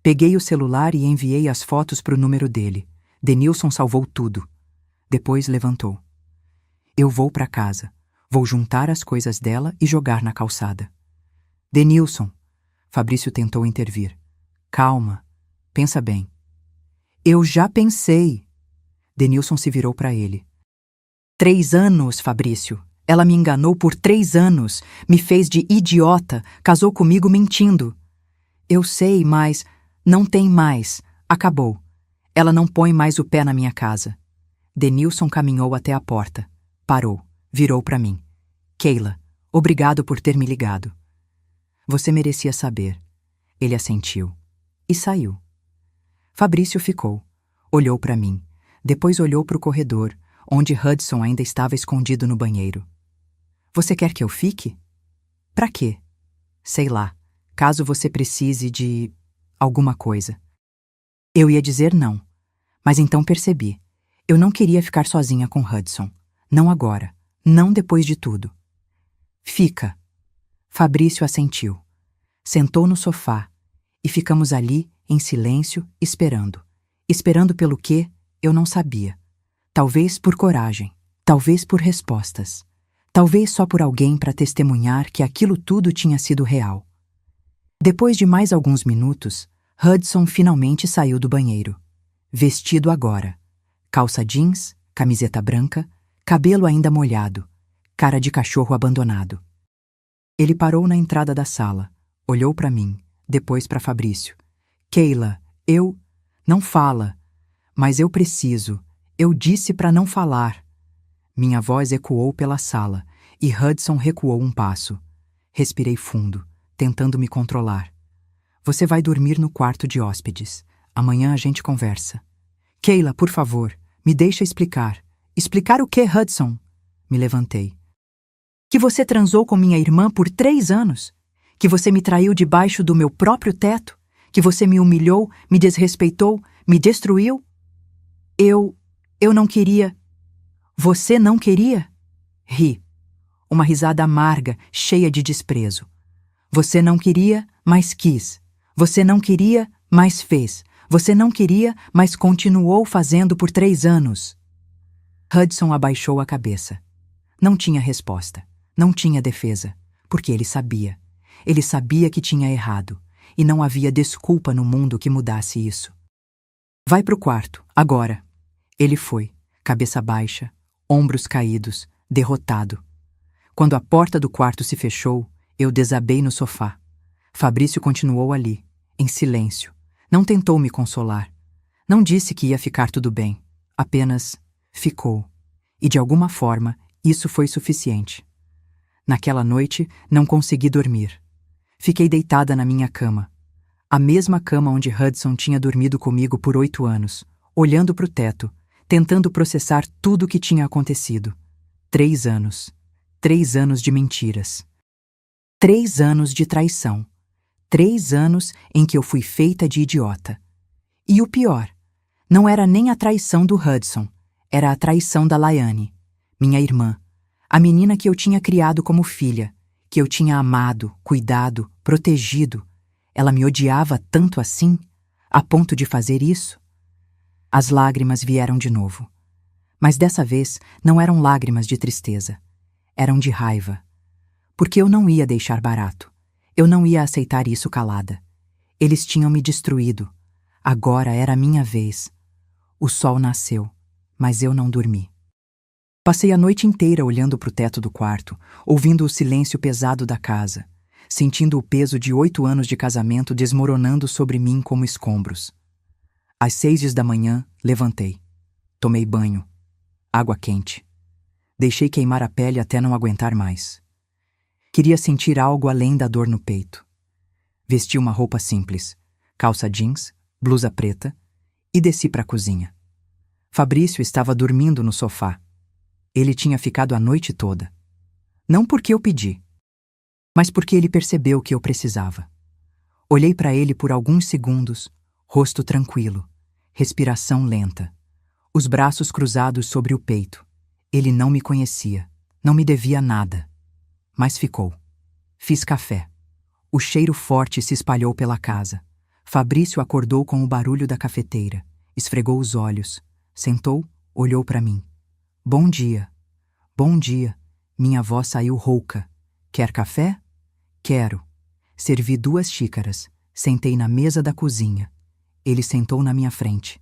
Peguei o celular e enviei as fotos pro número dele. Denilson salvou tudo. Depois levantou. Eu vou para casa. Vou juntar as coisas dela e jogar na calçada. Denilson. Fabrício tentou intervir. Calma. Pensa bem. Eu já pensei. Denilson se virou para ele. 3 anos, Fabrício. Ela me enganou por 3 anos. Me fez de idiota. Casou comigo mentindo. Eu sei, mas... Não tem mais. Acabou. Ela não põe mais o pé na minha casa. Denilson caminhou até a porta. Parou. Virou para mim. Kayla, obrigado por ter me ligado. Você merecia saber. Ele assentiu. E saiu. Fabrício ficou. Olhou para mim. Depois olhou para o corredor, onde Hudson ainda estava escondido no banheiro. Você quer que eu fique? Pra quê? Sei lá. Caso você precise de... alguma coisa. Eu ia dizer não. Mas então percebi. Eu não queria ficar sozinha com Hudson. Não agora. Não depois de tudo. Fica. Fabrício assentiu. Sentou no sofá. E ficamos ali, em silêncio, esperando. Esperando pelo quê, eu não sabia. Talvez por coragem. Talvez por respostas. Talvez só por alguém para testemunhar que aquilo tudo tinha sido real. Depois de mais alguns minutos, Hudson finalmente saiu do banheiro. Vestido agora. Calça jeans, camiseta branca, cabelo ainda molhado, cara de cachorro abandonado. Ele parou na entrada da sala, olhou para mim, depois para Fabrício. Kayla, eu... Não fala. Mas eu preciso. Eu disse para não falar. Minha voz ecoou pela sala e Hudson recuou um passo. Respirei fundo, tentando me controlar. Você vai dormir no quarto de hóspedes. Amanhã a gente conversa. Keila, por favor, me deixa explicar. Explicar o quê, Hudson? Me levantei. Que você transou com minha irmã por 3 anos? Que você me traiu debaixo do meu próprio teto? Que você me humilhou, me desrespeitou, me destruiu? Eu não queria. Você não queria? Ri. Uma risada amarga, cheia de desprezo. Você não queria, mas quis. Você não queria, mas fez. Você não queria, mas continuou fazendo por 3 anos. Hudson abaixou a cabeça. Não tinha resposta. Não tinha defesa. Porque ele sabia. Ele sabia que tinha errado. E não havia desculpa no mundo que mudasse isso. Vai pro quarto, agora. Ele foi, cabeça baixa, ombros caídos, derrotado. Quando a porta do quarto se fechou, eu desabei no sofá. Fabrício continuou ali, em silêncio. Não tentou me consolar. Não disse que ia ficar tudo bem. Apenas ficou. E de alguma forma, isso foi suficiente. Naquela noite, não consegui dormir. Fiquei deitada na minha cama. A mesma cama onde Hudson tinha dormido comigo por 8 anos, olhando para o teto, tentando processar tudo o que tinha acontecido. 3 anos. 3 anos de mentiras. 3 anos de traição. 3 anos em que eu fui feita de idiota. E o pior, não era nem a traição do Hudson, era a traição da Laiane, minha irmã, a menina que eu tinha criado como filha, que eu tinha amado, cuidado, protegido. Ela me odiava tanto assim, a ponto de fazer isso? As lágrimas vieram de novo. Mas dessa vez não eram lágrimas de tristeza. Eram de raiva. Porque eu não ia deixar barato. Eu não ia aceitar isso calada. Eles tinham me destruído. Agora era a minha vez. O sol nasceu, mas eu não dormi. Passei a noite inteira olhando para o teto do quarto, ouvindo o silêncio pesado da casa, sentindo o peso de 8 anos de casamento desmoronando sobre mim como escombros. Às 6 da manhã, levantei. Tomei banho. Água quente. Deixei queimar a pele até não aguentar mais. Queria sentir algo além da dor no peito. Vesti uma roupa simples, calça jeans, blusa preta, e desci para a cozinha. Fabrício estava dormindo no sofá. Ele tinha ficado a noite toda. Não porque eu pedi, mas porque ele percebeu que eu precisava. Olhei para ele por alguns segundos, rosto tranquilo, respiração lenta, os braços cruzados sobre o peito. Ele não me conhecia, não me devia nada. Mas ficou. Fiz café. O cheiro forte se espalhou pela casa. Fabrício acordou com o barulho da cafeteira, esfregou os olhos, sentou, olhou para mim. Bom dia. Bom dia. Minha voz saiu rouca. Quer café? Quero. Servi 2 xícaras. Sentei na mesa da cozinha. Ele sentou na minha frente.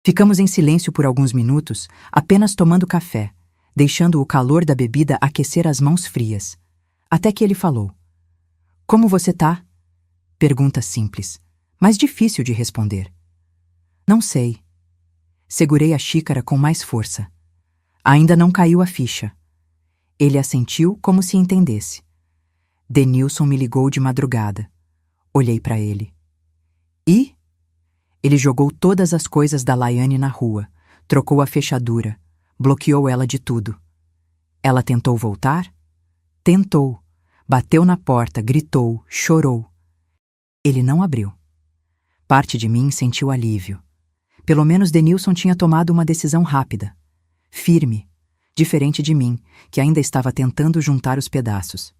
Ficamos em silêncio por alguns minutos, apenas tomando café, deixando o calor da bebida aquecer as mãos frias. Até que ele falou. Como você tá? Pergunta simples, mas difícil de responder. Não sei. Segurei a xícara com mais força. Ainda não caiu a ficha. Ele assentiu como se entendesse. Denilson me ligou de madrugada. Olhei para ele. E? Ele jogou todas as coisas da Laiane na rua, trocou a fechadura, bloqueou ela de tudo. Ela tentou voltar? Tentou. Bateu na porta, gritou, chorou. Ele não abriu. Parte de mim sentiu alívio. Pelo menos Denilson tinha tomado uma decisão rápida, firme, diferente de mim, que ainda estava tentando juntar os pedaços.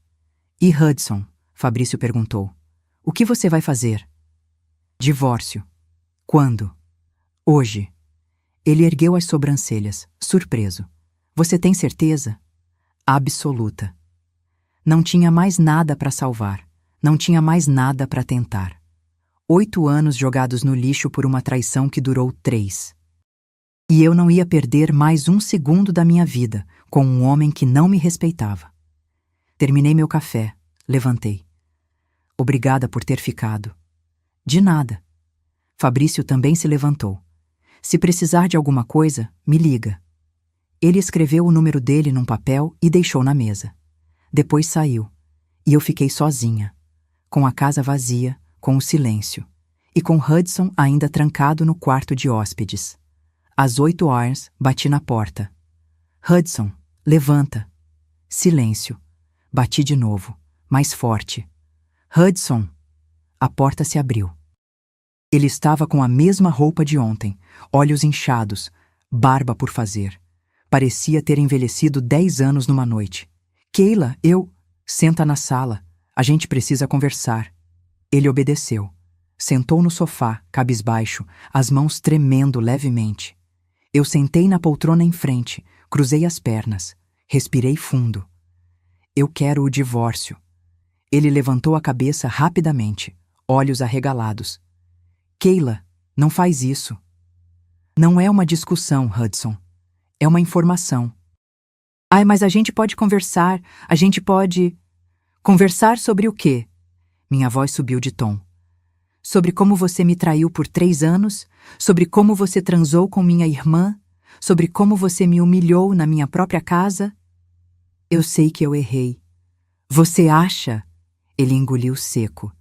E Hudson? Fabrício perguntou. O que você vai fazer? Divórcio. Quando? Hoje. Ele ergueu as sobrancelhas, surpreso. Você tem certeza? Absoluta. Não tinha mais nada para salvar. Não tinha mais nada para tentar. 8 anos jogados no lixo por uma traição que durou 3. E eu não ia perder mais um segundo da minha vida com um homem que não me respeitava. Terminei meu café, levantei. Obrigada por ter ficado. De nada. Fabrício também se levantou. Se precisar de alguma coisa, me liga. Ele escreveu o número dele num papel e deixou na mesa. Depois saiu, e eu fiquei sozinha, com a casa vazia, com o silêncio, e com Hudson ainda trancado no quarto de hóspedes. Às 8 horas, bati na porta. Hudson, levanta. Silêncio. Bati de novo, mais forte. Hudson. A porta se abriu. Ele estava com a mesma roupa de ontem, olhos inchados, barba por fazer. Parecia ter envelhecido 10 anos numa noite. Keila, Senta na sala. A gente precisa conversar. Ele obedeceu. Sentou no sofá, cabisbaixo, as mãos tremendo levemente. Eu sentei na poltrona em frente, cruzei as pernas, respirei fundo. Eu quero o divórcio. Ele levantou a cabeça rapidamente, olhos arregalados. Keila, não faz isso. Não é uma discussão, Hudson. É uma informação. Ai, mas a gente pode conversar, a gente pode... Conversar sobre o quê? Minha voz subiu de tom. Sobre como você me traiu por 3 anos, sobre como você transou com minha irmã, sobre como você me humilhou na minha própria casa. Eu sei que eu errei. Você acha? Ele engoliu seco.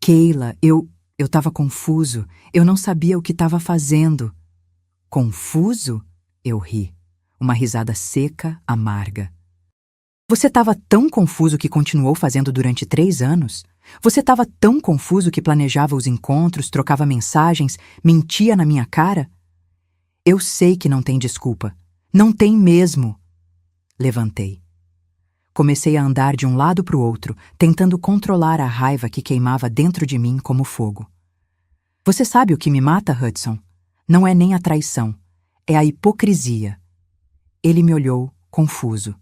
Keila, eu estava confuso, eu não sabia o que estava fazendo. Confuso? Eu ri. Uma risada seca, amarga. Você estava tão confuso que continuou fazendo durante 3 anos? Você estava tão confuso que planejava os encontros, trocava mensagens, mentia na minha cara? Eu sei que não tem desculpa. Não tem mesmo. Levantei. Comecei a andar de um lado para o outro, tentando controlar a raiva que queimava dentro de mim como fogo. Você sabe o que me mata, Hudson? Não é nem a traição. É a hipocrisia. Ele me olhou, confuso.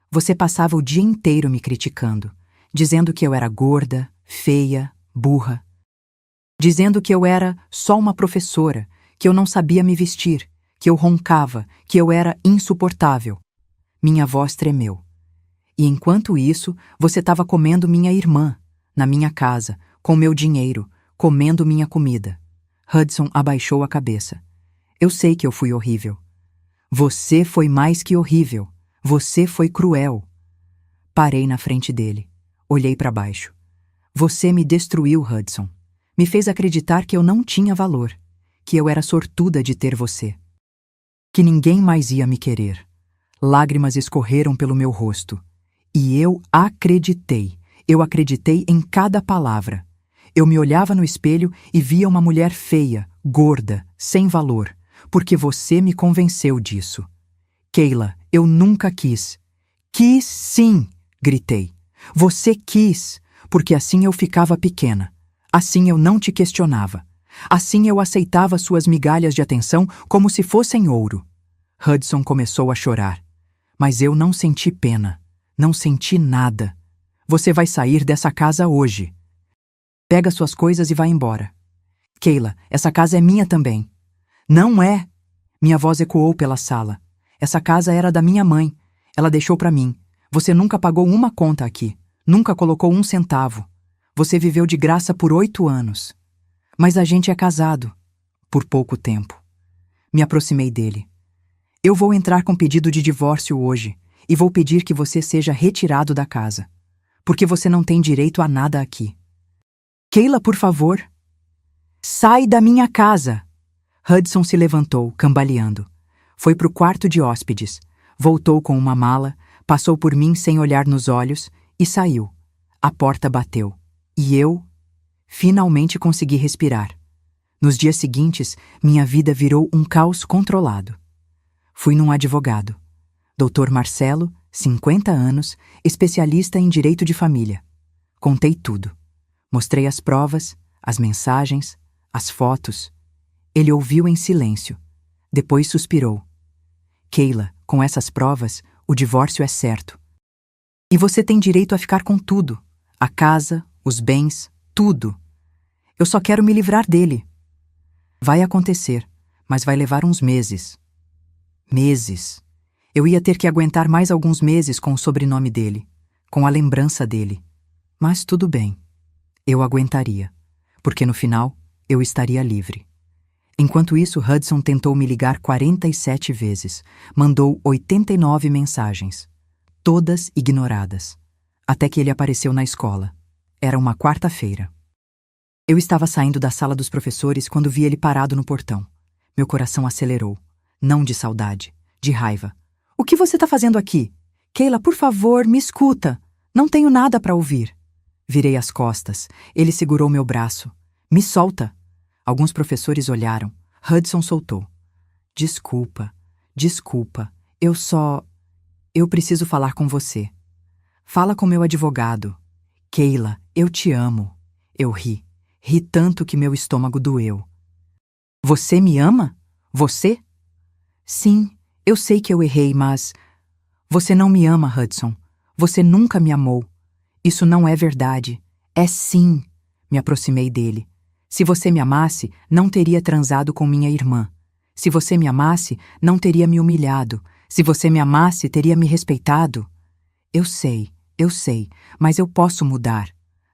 Você passava o dia inteiro me criticando, dizendo que eu era gorda, feia, burra. Dizendo que eu era só uma professora, que eu não sabia me vestir, que eu roncava, que eu era insuportável. Minha voz tremeu. E enquanto isso, você estava comendo minha irmã, na minha casa, com meu dinheiro, comendo minha comida. Hudson abaixou a cabeça. Eu sei que eu fui horrível. Você foi mais que horrível. Você foi cruel. Parei na frente dele. Olhei para baixo. Você me destruiu, Hudson. Me fez acreditar que eu não tinha valor, que eu era sortuda de ter você. Que ninguém mais ia me querer. Lágrimas escorreram pelo meu rosto. E eu acreditei. Eu acreditei em cada palavra. Eu me olhava no espelho e via uma mulher feia, gorda, sem valor, porque você me convenceu disso. Keila, eu nunca quis. Quis sim, gritei. Você quis, porque assim eu ficava pequena. Assim eu não te questionava. Assim eu aceitava suas migalhas de atenção como se fossem ouro. Hudson começou a chorar. Mas eu não senti pena. Não senti nada. Você vai sair dessa casa hoje. Pega suas coisas e vai embora. Keila, essa casa é minha também. Não é! Minha voz ecoou pela sala. Essa casa era da minha mãe. Ela deixou para mim. Você nunca pagou uma conta aqui. Nunca colocou 1 centavo. Você viveu de graça por 8 anos. Mas a gente é casado. Por pouco tempo. Me aproximei dele. Eu vou entrar com pedido de divórcio hoje e vou pedir que você seja retirado da casa. Porque você não tem direito a nada aqui. Keila, por favor. Sai da minha casa! Hudson se levantou, cambaleando. Foi para o quarto de hóspedes, voltou com uma mala, passou por mim sem olhar nos olhos e saiu. A porta bateu. E eu, finalmente consegui respirar. Nos dias seguintes, minha vida virou um caos controlado. Fui num advogado. Dr. Marcelo, 50 anos, especialista em direito de família. Contei tudo. Mostrei as provas, as mensagens, as fotos. Ele ouviu em silêncio. Depois suspirou. Keila, com essas provas, o divórcio é certo. E você tem direito a ficar com tudo. A casa, os bens, tudo. Eu só quero me livrar dele. Vai acontecer, mas vai levar uns meses. Meses. Eu ia ter que aguentar mais alguns meses com o sobrenome dele, com a lembrança dele. Mas tudo bem. Eu aguentaria, porque no final eu estaria livre. Enquanto isso, Hudson tentou me ligar 47 vezes. Mandou 89 mensagens. Todas ignoradas. Até que ele apareceu na escola. Era uma quarta-feira. Eu estava saindo da sala dos professores quando vi ele parado no portão. Meu coração acelerou. Não de saudade, de raiva. O que você está fazendo aqui? Keila, por favor, me escuta. Não tenho nada para ouvir. Virei as costas. Ele segurou meu braço. Me solta. Alguns professores olharam. Hudson soltou. Desculpa. Eu preciso falar com você. Fala com meu advogado. Keila, eu te amo. Eu ri. Ri tanto que meu estômago doeu. Você me ama? Você? Sim, eu sei que eu errei, mas... Você não me ama, Hudson. Você nunca me amou. Isso não é verdade. É sim. Me aproximei dele. Se você me amasse, não teria transado com minha irmã. Se você me amasse, não teria me humilhado. Se você me amasse, teria me respeitado. Eu sei, mas eu posso mudar.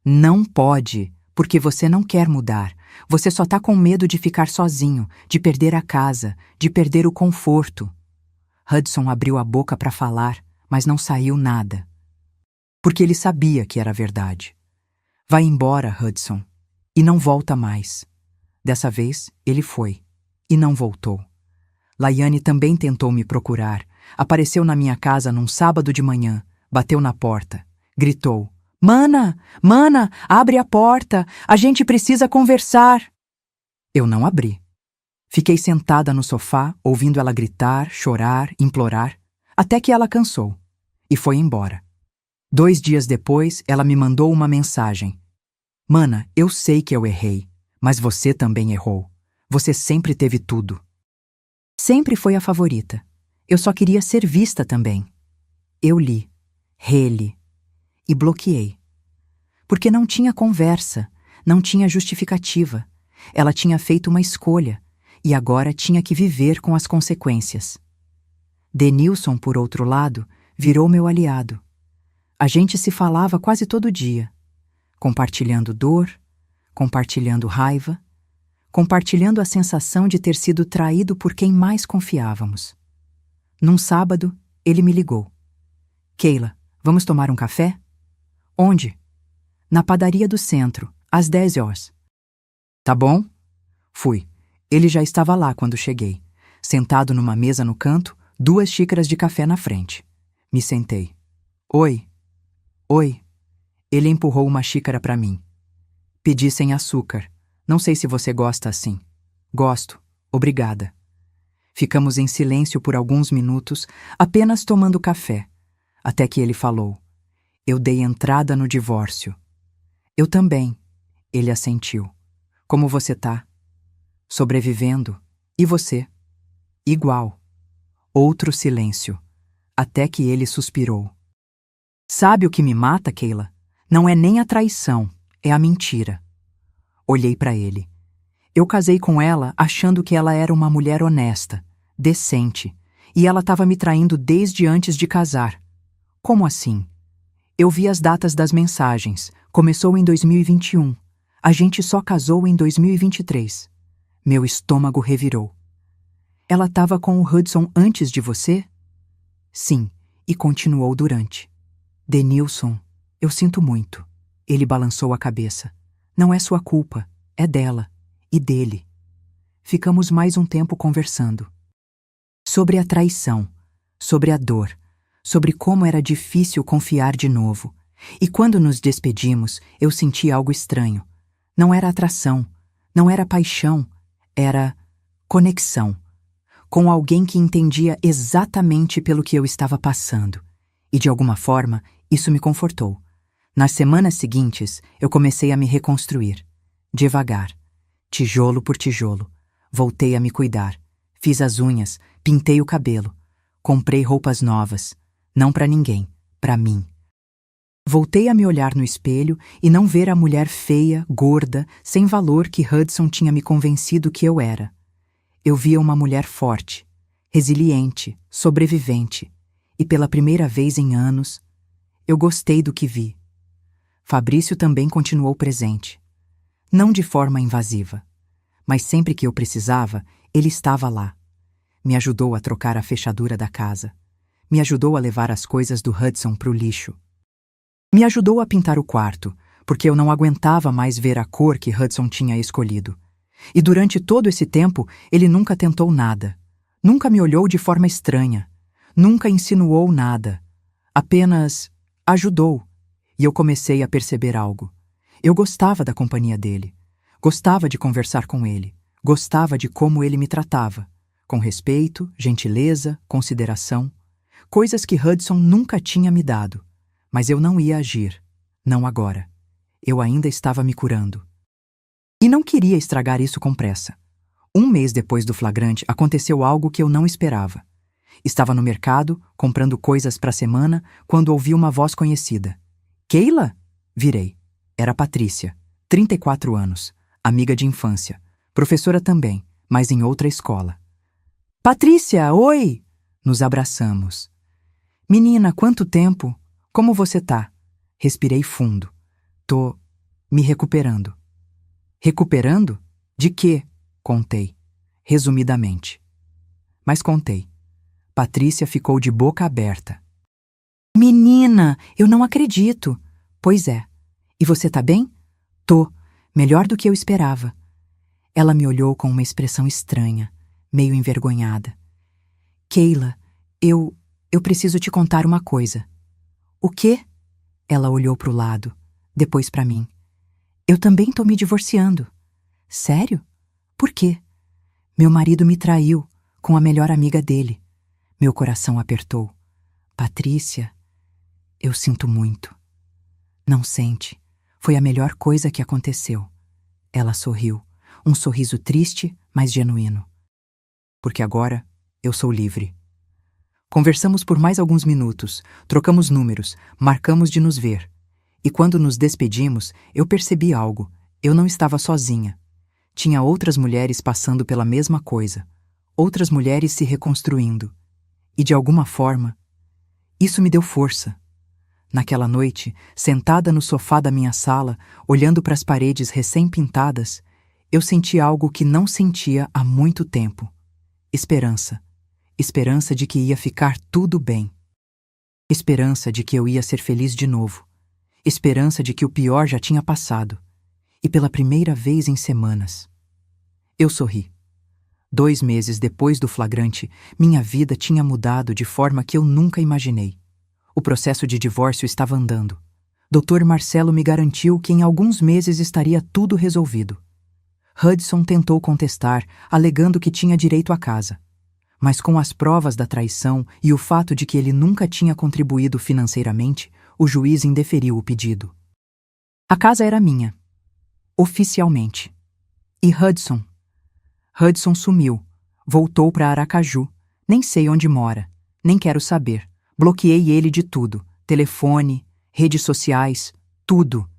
Não pode, porque você não quer mudar. Você só tá com medo de ficar sozinho, de perder a casa, de perder o conforto. Hudson abriu a boca para falar, mas não saiu nada. Porque ele sabia que era verdade. Vai embora, Hudson. E não volta mais. Dessa vez, ele foi. E não voltou. Laiane também tentou me procurar. Apareceu na minha casa num sábado de manhã. Bateu na porta. Gritou. Mana, abre a porta. A gente precisa conversar. Eu não abri. Fiquei sentada no sofá, ouvindo ela gritar, chorar, implorar, até que ela cansou. E foi embora. 2 dias depois, ela me mandou uma mensagem. Mana, eu sei que eu errei, mas você também errou. Você sempre teve tudo. Sempre foi a favorita. Eu só queria ser vista também. Eu li, reli e bloqueei. Porque não tinha conversa, não tinha justificativa. Ela tinha feito uma escolha e agora tinha que viver com as consequências. Denilson, por outro lado, virou meu aliado. A gente se falava quase todo dia. Compartilhando dor, compartilhando raiva, compartilhando a sensação de ter sido traído por quem mais confiávamos. Num sábado, ele me ligou. Keila, vamos tomar um café? Onde? Na padaria do centro, às 10 horas. Tá bom? Fui. Ele já estava lá quando cheguei, sentado numa mesa no canto, 2 xícaras de café na frente. Me sentei. Oi. Ele empurrou uma xícara para mim. Pedi sem açúcar. Não sei se você gosta assim. Gosto. Obrigada. Ficamos em silêncio por alguns minutos, apenas tomando café, até que ele falou. Eu dei entrada no divórcio. Eu também. Ele assentiu. Como você tá? Sobrevivendo. E você? Igual. Outro silêncio, até que ele suspirou. Sabe o que me mata, Keila? Não é nem a traição, é a mentira. Olhei para ele. Eu casei com ela achando que ela era uma mulher honesta, decente, e ela estava me traindo desde antes de casar. Como assim? Eu vi as datas das mensagens. Começou em 2021. A gente só casou em 2023. Meu estômago revirou. Ela estava com o Hudson antes de você? Sim, e continuou durante. Denilson, eu sinto muito. Ele balançou a cabeça. Não é sua culpa, é dela e dele. Ficamos mais um tempo conversando. Sobre a traição, sobre a dor, sobre como era difícil confiar de novo. E quando nos despedimos, eu senti algo estranho. Não era atração, não era paixão, era conexão. Com alguém que entendia exatamente pelo que eu estava passando. E de alguma forma, isso me confortou. Nas semanas seguintes, eu comecei a me reconstruir. Devagar, tijolo por tijolo. Voltei a me cuidar. Fiz as unhas, pintei o cabelo. Comprei roupas novas. Não para ninguém, para mim. Voltei a me olhar no espelho e não ver a mulher feia, gorda, sem valor que Hudson tinha me convencido que eu era. Eu via uma mulher forte, resiliente, sobrevivente. E pela primeira vez em anos, eu gostei do que vi. Fabrício também continuou presente. Não de forma invasiva, Mas sempre que eu precisava, ele estava lá. Me ajudou a trocar a fechadura da casa. Me ajudou a levar as coisas do Hudson para o lixo. Me ajudou a pintar o quarto, porque eu não aguentava mais ver a cor que Hudson tinha escolhido. E durante todo esse tempo, ele nunca tentou nada. Nunca me olhou de forma estranha. Nunca insinuou nada. Apenas ajudou. E eu comecei a perceber algo. Eu gostava da companhia dele. Gostava de conversar com ele. Gostava de como ele me tratava. Com respeito, gentileza, consideração. Coisas que Hudson nunca tinha me dado. Mas eu não ia agir. Não agora. Eu ainda estava me curando. E não queria estragar isso com pressa. 1 mês depois do flagrante, aconteceu algo que eu não esperava. Estava no mercado, comprando coisas para a semana, quando ouvi uma voz conhecida. Keila? Virei. Era Patrícia, 34 anos, amiga de infância, professora também, mas em outra escola. Patrícia, oi! Nos abraçamos. Menina, quanto tempo? Como você tá? Respirei fundo. Tô me recuperando. Recuperando? De quê? Contei, resumidamente. Mas contei. Patrícia ficou de boca aberta. Menina, eu não acredito. Pois é. E você tá bem? Tô. Melhor do que eu esperava. Ela me olhou com uma expressão estranha, meio envergonhada. Keila, eu preciso te contar uma coisa. O quê? Ela olhou pro lado, depois pra mim. Eu também tô me divorciando. Sério? Por quê? Meu marido me traiu com a melhor amiga dele. Meu coração apertou. Patrícia, eu sinto muito. Não sente. Foi a melhor coisa que aconteceu. Ela sorriu, um sorriso triste, mas genuíno. Porque agora eu sou livre. Conversamos por mais alguns minutos, trocamos números, marcamos de nos ver. E quando nos despedimos, eu percebi algo. Eu não estava sozinha. Tinha outras mulheres passando pela mesma coisa. Outras mulheres se reconstruindo. E de alguma forma, isso me deu força. Naquela noite, sentada no sofá da minha sala, olhando para as paredes recém-pintadas, eu senti algo que não sentia há muito tempo. Esperança. Esperança de que ia ficar tudo bem. Esperança de que eu ia ser feliz de novo. Esperança de que o pior já tinha passado. E pela primeira vez em semanas. Eu sorri. 2 meses depois do flagrante, minha vida tinha mudado de forma que eu nunca imaginei. O processo de divórcio estava andando. Dr. Marcelo me garantiu que em alguns meses estaria tudo resolvido. Hudson tentou contestar, alegando que tinha direito à casa. Mas com as provas da traição e o fato de que ele nunca tinha contribuído financeiramente, o juiz indeferiu o pedido. A casa era minha. Oficialmente. E Hudson? Hudson sumiu. Voltou para Aracaju. Nem sei onde mora. Nem quero saber. Bloqueei ele de tudo. Telefone, redes sociais, tudo.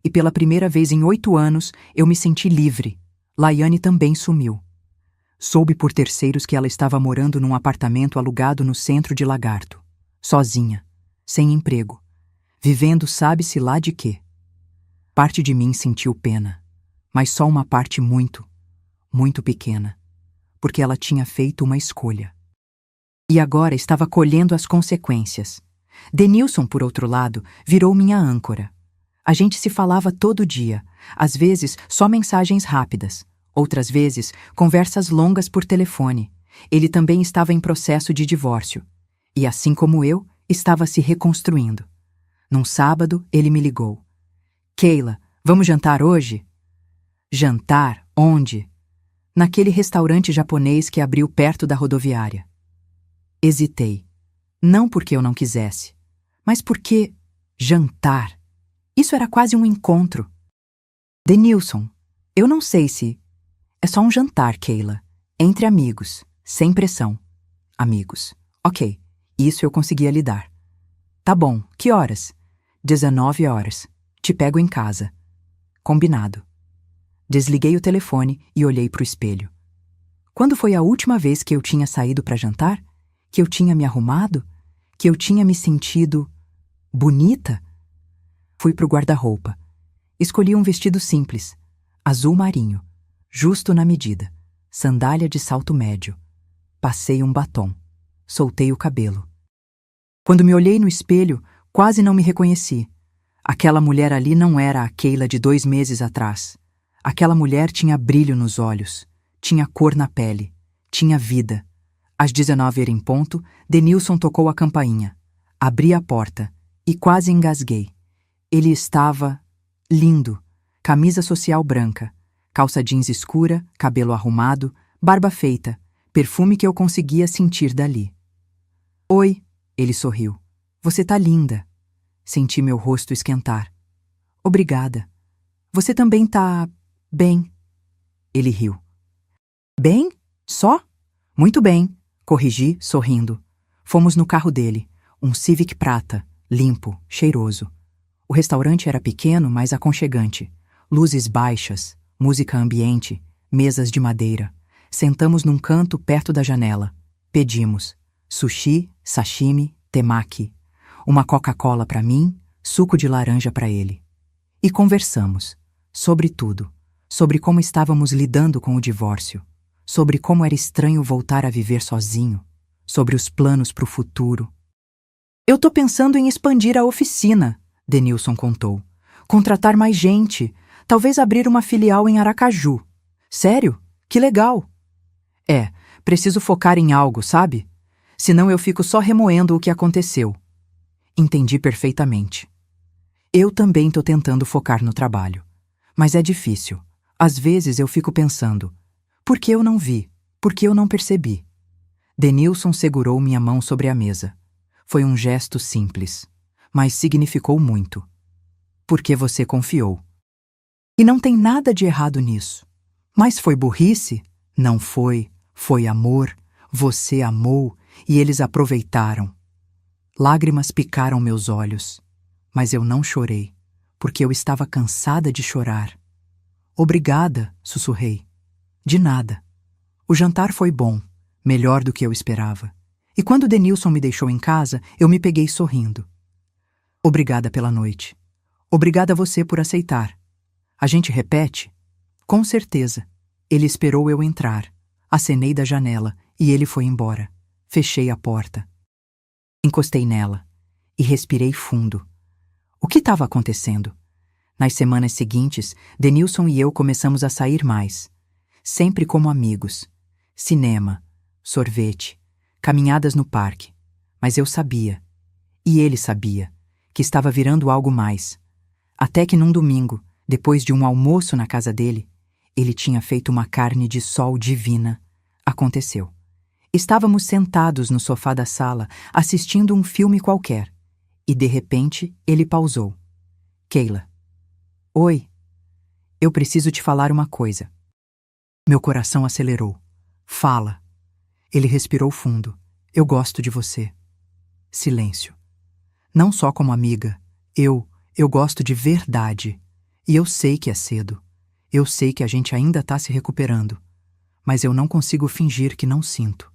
E pela primeira vez em 8 anos, eu me senti livre. Laiane também sumiu. Soube por terceiros que ela estava morando num apartamento alugado no centro de Lagarto. Sozinha. Sem emprego. Vivendo sabe-se lá de quê. Parte de mim sentiu pena. Mas só uma parte muito, muito pequena. Porque ela tinha feito uma escolha. E agora estava colhendo as consequências. Denilson, por outro lado, virou minha âncora. A gente se falava todo dia, às vezes só mensagens rápidas, outras vezes conversas longas por telefone. Ele também estava em processo de divórcio. E assim como eu, estava se reconstruindo. Num sábado, ele me ligou. Keila, vamos jantar hoje? Jantar? Onde? Naquele restaurante japonês que abriu perto da rodoviária. Hesitei. Não porque eu não quisesse, mas porque jantar. Isso era quase um encontro. Denilson, eu não sei se... É só um jantar, Keila. Entre amigos, sem pressão. Amigos. Ok, isso eu conseguia lidar. Tá bom, que horas? 19 horas. Te pego em casa. Combinado. Desliguei o telefone e olhei pro espelho. Quando foi a última vez que eu tinha saído para jantar? Que eu tinha me arrumado? Que eu tinha me sentido bonita? Fui pro guarda-roupa. Escolhi um vestido simples, azul marinho. justo na medida, sandália de salto médio. Passei um batom. Soltei o cabelo. Quando me olhei no espelho, quase não me reconheci. Aquela mulher ali não era a Keila de 2 meses atrás. Aquela mulher tinha brilho nos olhos, tinha cor na pele, tinha vida. Às 19h em ponto, Denilson tocou a campainha. Abri a porta e quase engasguei. Ele estava lindo. Camisa social branca, calça jeans escura, cabelo arrumado, barba feita, perfume que eu conseguia sentir dali. Oi, ele sorriu. Você tá linda. Senti meu rosto esquentar. Obrigada. Você também tá bem. Ele riu. Bem? Só? Muito bem, corrigi, sorrindo. Fomos no carro dele, um Civic prata, limpo, cheiroso. O restaurante era pequeno, mas aconchegante. Luzes baixas, música ambiente, mesas de madeira. Sentamos num canto perto da janela. Pedimos sushi, sashimi, temaki. Uma Coca-Cola para mim, suco de laranja para ele. E conversamos. Sobre tudo. Sobre como estávamos lidando com o divórcio. Sobre como era estranho voltar a viver sozinho. Sobre os planos para o futuro. Eu tô pensando em expandir a oficina, Denilson contou. Contratar mais gente. Talvez abrir uma filial em Aracaju. Sério? Que legal! Preciso focar em algo, sabe? Senão eu fico só remoendo o que aconteceu. Entendi perfeitamente. Eu também tô tentando focar no trabalho. Mas é difícil. Às vezes eu fico pensando, por que eu não vi? Por que eu não percebi? Denilson segurou minha mão sobre a mesa. Foi um gesto simples, mas significou muito. Porque você confiou. E não tem nada de errado nisso. Mas foi burrice? Não foi. Foi amor. Você amou e eles aproveitaram. Lágrimas picaram meus olhos, mas eu não chorei, porque eu estava cansada de chorar. Obrigada, sussurrei. De nada. O jantar foi bom, melhor do que eu esperava. E quando Denilson me deixou em casa, eu me peguei sorrindo. Obrigada pela noite. Obrigada a você por aceitar. A gente repete? Com certeza. Ele esperou eu entrar. Acenei da janela e ele foi embora. Fechei a porta. Encostei nela e respirei fundo. O que estava acontecendo? Nas semanas seguintes, Denilson e eu começamos a sair mais. Sempre como amigos. Cinema, sorvete, caminhadas no parque. Mas eu sabia, e ele sabia, que estava virando algo mais. Até que num domingo, depois de um almoço na casa dele, ele tinha feito uma carne de sol divina. Aconteceu. Estávamos sentados no sofá da sala, assistindo um filme qualquer. E, de repente, ele pausou. Keila. Oi. Eu preciso te falar uma coisa. Meu coração acelerou. Fala. Ele respirou fundo. Eu gosto de você. Silêncio. Não só como amiga. Eu gosto de verdade. E eu sei que é cedo. Eu sei que a gente ainda está se recuperando. Mas eu não consigo fingir que não sinto.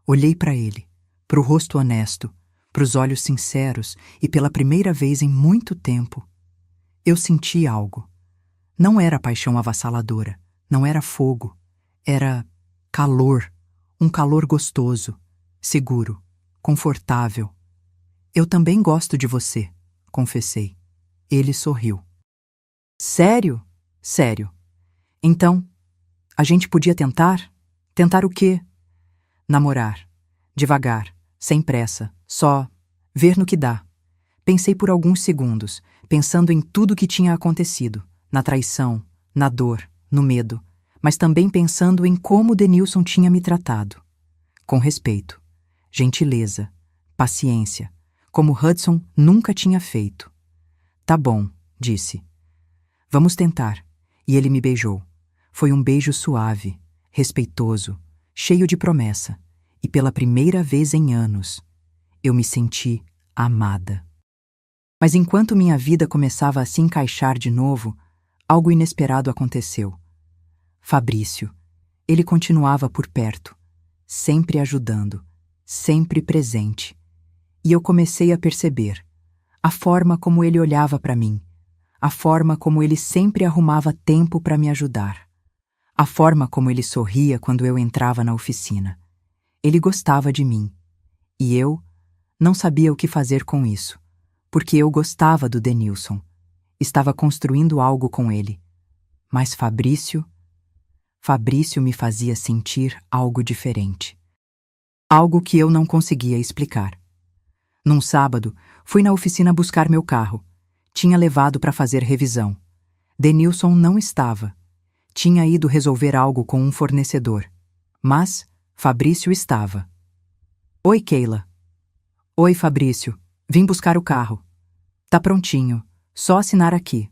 Olhei para ele, para o rosto honesto, para os olhos sinceros e pela primeira vez em muito tempo, eu senti algo. Não era paixão avassaladora, não era fogo, era calor, um calor gostoso, seguro, confortável. Eu também gosto de você, confessei. Ele sorriu. Sério? Sério. Então, a gente podia tentar? Tentar o quê? Namorar. Devagar, sem pressa, só ver no que dá. Pensei por alguns segundos, pensando em tudo que tinha acontecido, na traição, na dor, no medo, mas também pensando em como Denilson tinha me tratado. Com respeito, gentileza, paciência, como Hudson nunca tinha feito. Tá bom, disse. Vamos tentar. E ele me beijou. Foi um beijo suave, respeitoso, cheio de promessa. E pela primeira vez em anos, eu me senti amada. Mas enquanto minha vida começava a se encaixar de novo, algo inesperado aconteceu. Fabrício. Ele continuava por perto, sempre ajudando, sempre presente. E eu comecei a perceber a forma como ele olhava para mim, a forma como ele sempre arrumava tempo para me ajudar, A forma como ele sorria quando eu entrava na oficina. Ele gostava de mim. E eu não sabia o que fazer com isso, porque eu gostava do Denilson. Estava construindo algo com ele. Mas Fabrício me fazia sentir algo diferente. Algo que eu não conseguia explicar. Num sábado, fui na oficina buscar meu carro. Tinha levado para fazer revisão. Denilson não estava. Tinha ido resolver algo com um fornecedor. Mas Fabrício estava. Oi, Keila. Oi, Fabrício. Vim buscar o carro. Tá prontinho. Só assinar aqui.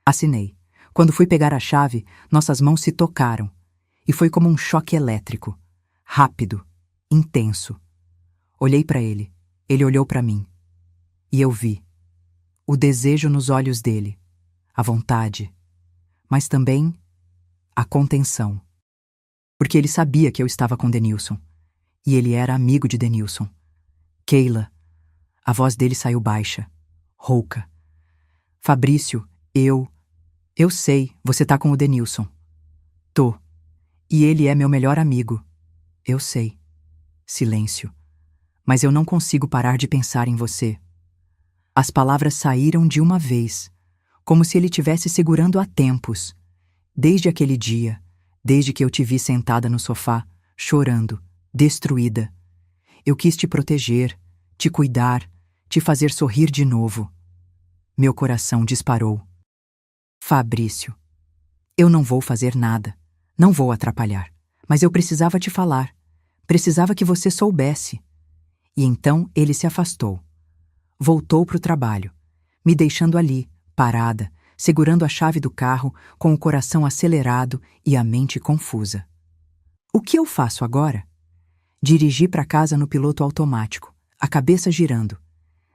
Assinei. Quando fui pegar a chave, nossas mãos se tocaram. E foi como um choque elétrico. Rápido. Intenso. Olhei para ele. Ele olhou para mim. E eu vi. O desejo nos olhos dele. A vontade. Mas também a contenção. Porque ele sabia que eu estava com Denilson. E ele era amigo de Denilson. Keila. A voz dele saiu baixa. Rouca. Fabrício, eu sei, você tá com o Denilson. Tô. E ele é meu melhor amigo. Eu sei. Silêncio. Mas eu não consigo parar de pensar em você. As palavras saíram de uma vez, como se ele tivesse segurando há tempos. Desde aquele dia, desde que eu te vi sentada no sofá, chorando, destruída. Eu quis te proteger, te cuidar, te fazer sorrir de novo. Meu coração disparou. Fabrício, eu não vou fazer nada, não vou atrapalhar, mas eu precisava te falar, precisava que você soubesse. E então ele se afastou. Voltou para o trabalho, me deixando ali, parada, segurando a chave do carro, com o coração acelerado e a mente confusa. O que eu faço agora? Dirigi para casa no piloto automático, a cabeça girando.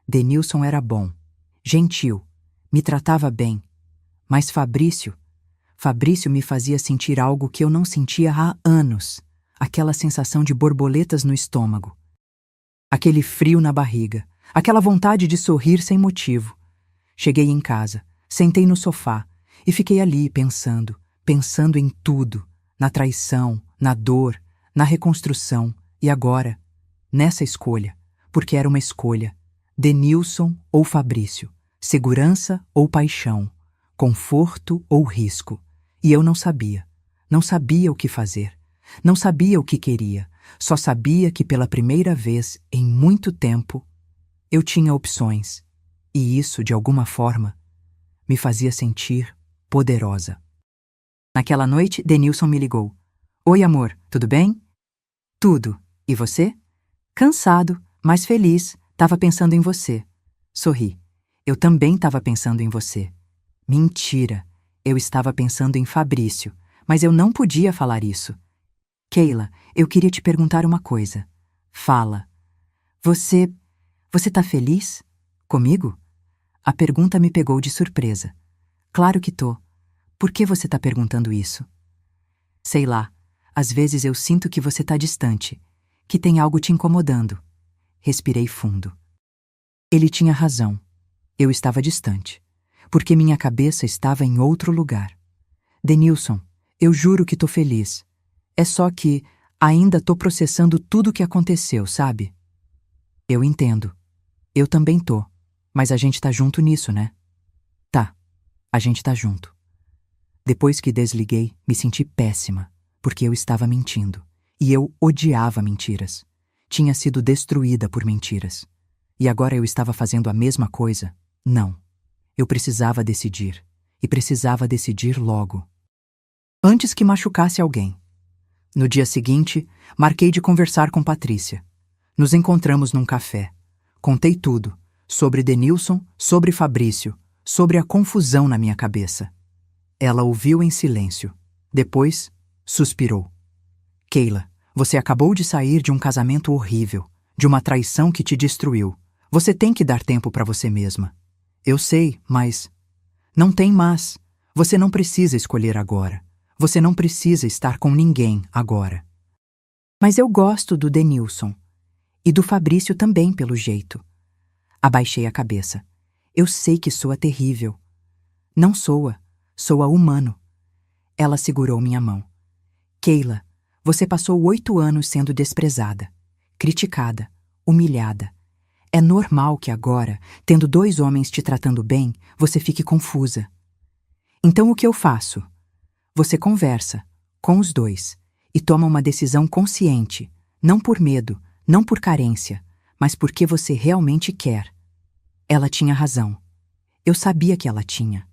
Denilson era bom, gentil, me tratava bem. Mas Fabrício me fazia sentir algo que eu não sentia há anos. Aquela sensação de borboletas no estômago. Aquele frio na barriga. Aquela vontade de sorrir sem motivo. Cheguei em casa, sentei no sofá e fiquei ali pensando em tudo. Na traição, na dor, na reconstrução e agora, nessa escolha. Porque era uma escolha. Denilson ou Fabrício. Segurança ou paixão. Conforto ou risco. E eu não sabia. Não sabia o que fazer. Não sabia o que queria. Só sabia que pela primeira vez em muito tempo eu tinha opções. E isso, de alguma forma, me fazia sentir poderosa. Naquela noite, Denilson me ligou. Oi, amor, tudo bem? Tudo. E você? Cansado, mas feliz. Tava pensando em você. Sorri. Eu também estava pensando em você. Mentira. Eu estava pensando em Fabrício, mas eu não podia falar isso. Keila, eu queria te perguntar uma coisa. Fala. Você tá feliz? Comigo? A pergunta me pegou de surpresa. Claro que tô. Por que você tá perguntando isso? Sei lá. Às vezes eu sinto que você tá distante, que tem algo te incomodando. Respirei fundo. Ele tinha razão. Eu estava distante, porque minha cabeça estava em outro lugar. Denilson, eu juro que tô feliz. É só que ainda tô processando tudo o que aconteceu, sabe? Eu entendo. Eu também tô. Mas a gente tá junto nisso, né? Tá. A gente tá junto. Depois que desliguei, me senti péssima, porque eu estava mentindo. E eu odiava mentiras. Tinha sido destruída por mentiras. E agora eu estava fazendo a mesma coisa? Não. Eu precisava decidir. E precisava decidir logo. Antes que machucasse alguém. No dia seguinte, marquei de conversar com Patrícia. Nos encontramos num café. Contei tudo. Sobre Denilson, sobre Fabrício, sobre a confusão na minha cabeça. Ela ouviu em silêncio. Depois, suspirou. Keila, você acabou de sair de um casamento horrível, de uma traição que te destruiu. Você tem que dar tempo para você mesma. Eu sei, mas... Não tem mas. Você não precisa escolher agora. Você não precisa estar com ninguém agora. Mas eu gosto do Denilson. E do Fabrício também, pelo jeito. Abaixei a cabeça. Eu sei que soa terrível. Não soa. Soa humano. Ela segurou minha mão. Keila, você passou 8 anos sendo desprezada, criticada, humilhada. É normal que agora, tendo 2 homens te tratando bem, você fique confusa. Então o que eu faço? Você conversa, com os 2, e toma uma decisão consciente, não por medo, não por carência, mas porque você realmente quer. Ela tinha razão. Eu sabia que ela tinha.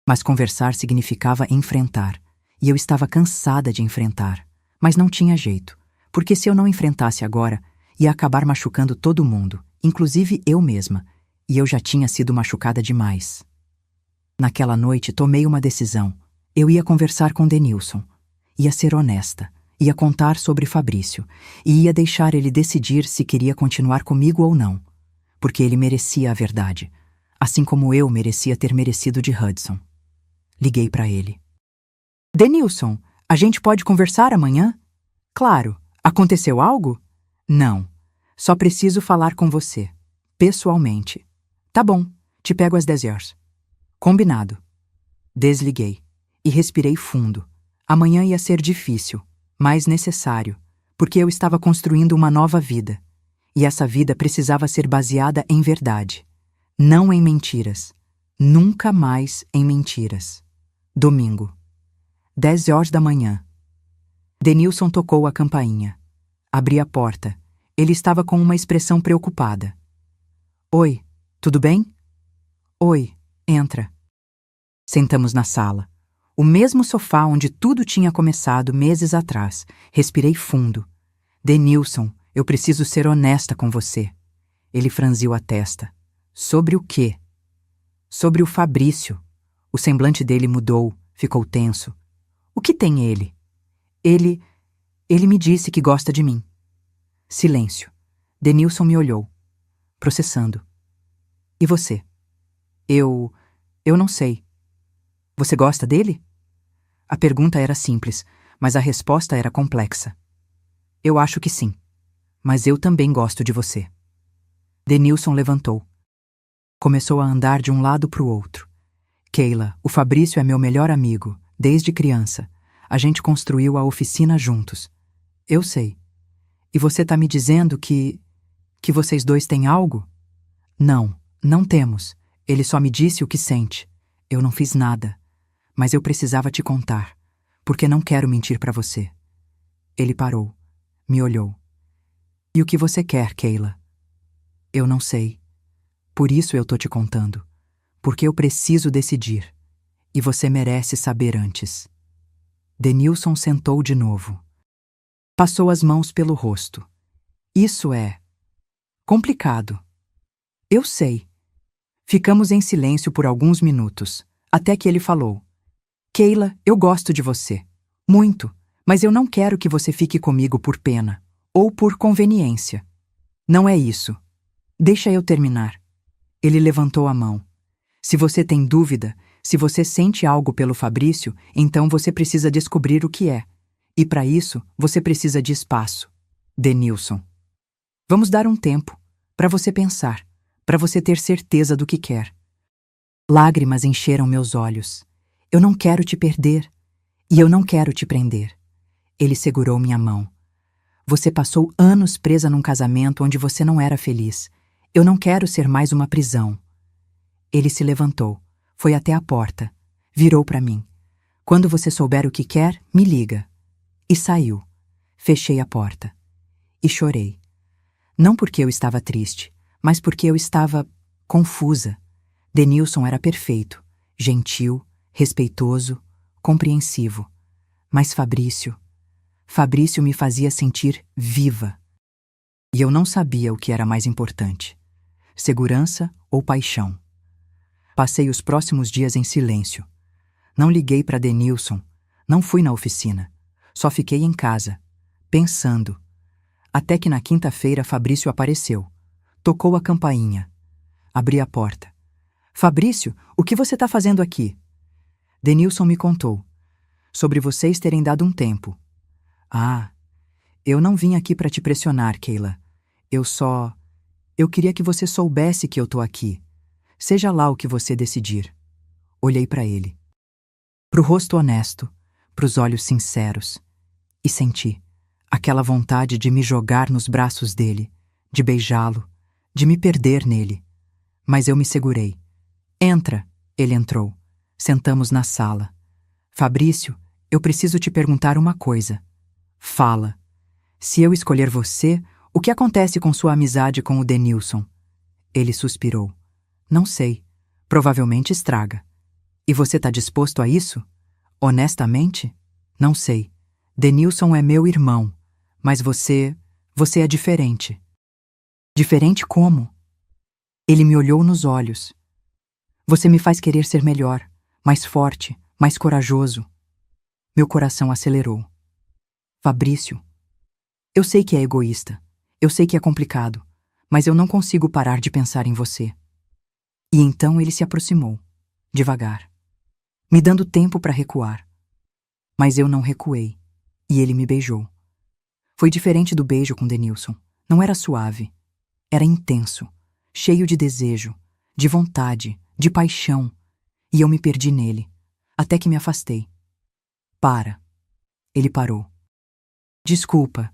Mas conversar significava enfrentar, e eu estava cansada de enfrentar. Mas não tinha jeito, porque se eu não enfrentasse agora, ia acabar machucando todo mundo, inclusive eu mesma, e eu já tinha sido machucada demais. Naquela noite tomei uma decisão. Eu ia conversar com Denilson. Ia ser honesta. Ia contar sobre Fabrício. E ia deixar ele decidir se queria continuar comigo ou não. Porque ele merecia a verdade. Assim como eu merecia ter merecido de Hudson. Liguei para ele. Denilson, a gente pode conversar amanhã? Claro. Aconteceu algo? Não. Só preciso falar com você. Pessoalmente. Tá bom. Te pego às 10 horas. Combinado. Desliguei. E respirei fundo. Amanhã ia ser difícil, mas necessário, porque eu estava construindo uma nova vida. E essa vida precisava ser baseada em verdade. Não em mentiras. Nunca mais em mentiras. Domingo. 10 horas da manhã. Denilson tocou a campainha. Abri a porta. Ele estava com uma expressão preocupada. Oi, tudo bem? Oi, entra. Sentamos na sala. O mesmo sofá onde tudo tinha começado meses atrás. Respirei fundo. Denilson, eu preciso ser honesta com você. Ele franziu a testa. Sobre o quê? Sobre o Fabrício. O semblante dele mudou, ficou tenso. O que tem ele? Ele me disse que gosta de mim. Silêncio. Denilson me olhou, processando. E você? Eu não sei. Você gosta dele? A pergunta era simples, mas a resposta era complexa. Eu acho que sim, mas eu também gosto de você. Denilson levantou. Começou a andar de um lado para o outro. Keila, o Fabrício é meu melhor amigo, desde criança. A gente construiu a oficina juntos. Eu sei. E você tá me dizendo que vocês dois têm algo? Não, não temos. Ele só me disse o que sente. Eu não fiz nada. Mas eu precisava te contar, porque não quero mentir para você. Ele parou, me olhou. E o que você quer, Keila? Eu não sei. Por isso eu tô te contando. Porque eu preciso decidir. E você merece saber antes. Denilson sentou de novo. Passou as mãos pelo rosto. Isso é complicado. Eu sei. Ficamos em silêncio por alguns minutos, até que ele falou. Keila, eu gosto de você. Muito. Mas eu não quero que você fique comigo por pena. Ou por conveniência. Não é isso. Deixa eu terminar. Ele levantou a mão. Se você tem dúvida, se você sente algo pelo Fabrício, então você precisa descobrir o que é. E para isso, você precisa de espaço. Denilson. Vamos dar um tempo, para você pensar, para você ter certeza do que quer. Lágrimas encheram meus olhos. Eu não quero te perder. E eu não quero te prender. Ele segurou minha mão. Você passou anos presa num casamento onde você não era feliz. Eu não quero ser mais uma prisão. Ele se levantou, foi até a porta, virou para mim. Quando você souber o que quer, me liga. E saiu. Fechei a porta. E chorei. Não porque eu estava triste, mas porque eu estava confusa. Denilson era perfeito, gentil, respeitoso, compreensivo. Mas Fabrício me fazia sentir viva. E eu não sabia o que era mais importante: segurança ou paixão. Passei os próximos dias em silêncio. Não liguei para Denilson, não fui na oficina. Só fiquei em casa, pensando. Até que na quinta-feira Fabrício apareceu. Tocou a campainha. Abri a porta. Fabrício, o que você está fazendo aqui? Denilson me contou. Sobre vocês terem dado um tempo. Ah, eu não vim aqui para te pressionar, Keila. Eu queria que você soubesse que eu tô aqui. Seja lá o que você decidir. Olhei para ele. Pro rosto honesto, pros olhos sinceros, e senti aquela vontade de me jogar nos braços dele, de beijá-lo, de me perder nele. Mas eu me segurei. Entra, ele entrou. Sentamos na sala. Fabrício, eu preciso te perguntar uma coisa. Fala. Se eu escolher você, o que acontece com sua amizade com o Denilson? Ele suspirou. Não sei. Provavelmente estraga. E você tá disposto a isso? Honestamente? Não sei. Denilson é meu irmão, mas você é diferente. Diferente como? Ele me olhou nos olhos. Você me faz querer ser melhor, mais forte, mais corajoso. Meu coração acelerou. Fabrício, eu sei que é egoísta, eu sei que é complicado, mas eu não consigo parar de pensar em você. E então ele se aproximou, devagar, me dando tempo para recuar. Mas eu não recuei, e ele me beijou. Foi diferente do beijo com Denilson. Não era suave, era intenso, cheio de desejo, de vontade, de paixão, e eu me perdi nele, até que me afastei. Para. Ele parou. Desculpa,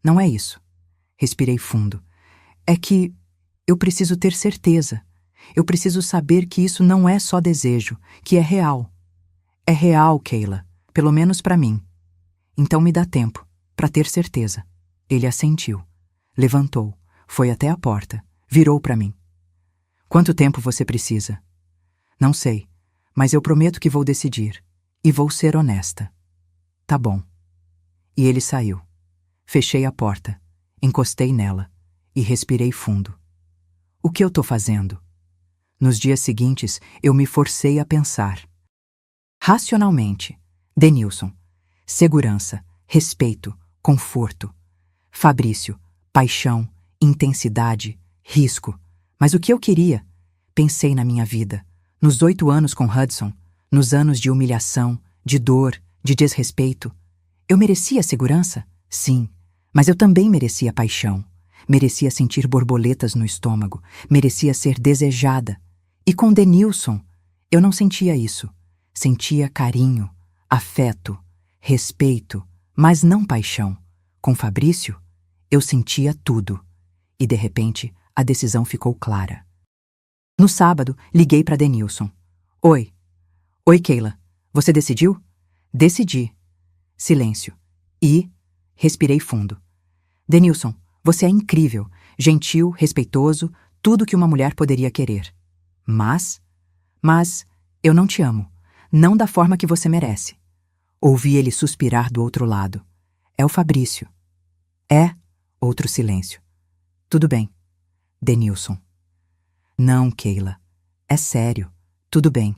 não é isso. Respirei fundo. É que eu preciso ter certeza. Eu preciso saber que isso não é só desejo, que é real. É real, Keila, pelo menos para mim. Então me dá tempo, para ter certeza. Ele assentiu. Levantou, foi até a porta, virou para mim. Quanto tempo você precisa? Não sei, mas eu prometo que vou decidir. E vou ser honesta. Tá bom. E ele saiu. Fechei a porta, encostei nela e respirei fundo. O que eu tô fazendo? Nos dias seguintes, eu me forcei a pensar. Racionalmente. Denilson. Segurança, respeito, conforto. Fabrício. Paixão, intensidade, risco. Mas o que eu queria? Pensei na minha vida. Nos 8 anos com Hudson, nos anos de humilhação, de dor, de desrespeito. Eu merecia segurança? Sim, mas eu também merecia paixão. Merecia sentir borboletas no estômago. Merecia ser desejada. E com Denilson, eu não sentia isso. Sentia carinho, afeto, respeito, mas não paixão. Com Fabrício, eu sentia tudo. E de repente, a decisão ficou clara. No sábado, liguei para Denilson. Oi. Oi, Keila. Você decidiu? Decidi. Silêncio. E respirei fundo. Denilson, você é incrível, gentil, respeitoso, tudo que uma mulher poderia querer. Mas eu não te amo. Não da forma que você merece. Ouvi ele suspirar do outro lado. É o Fabrício. É? Outro silêncio. Tudo bem. Denilson. Não, Keila. É sério. Tudo bem.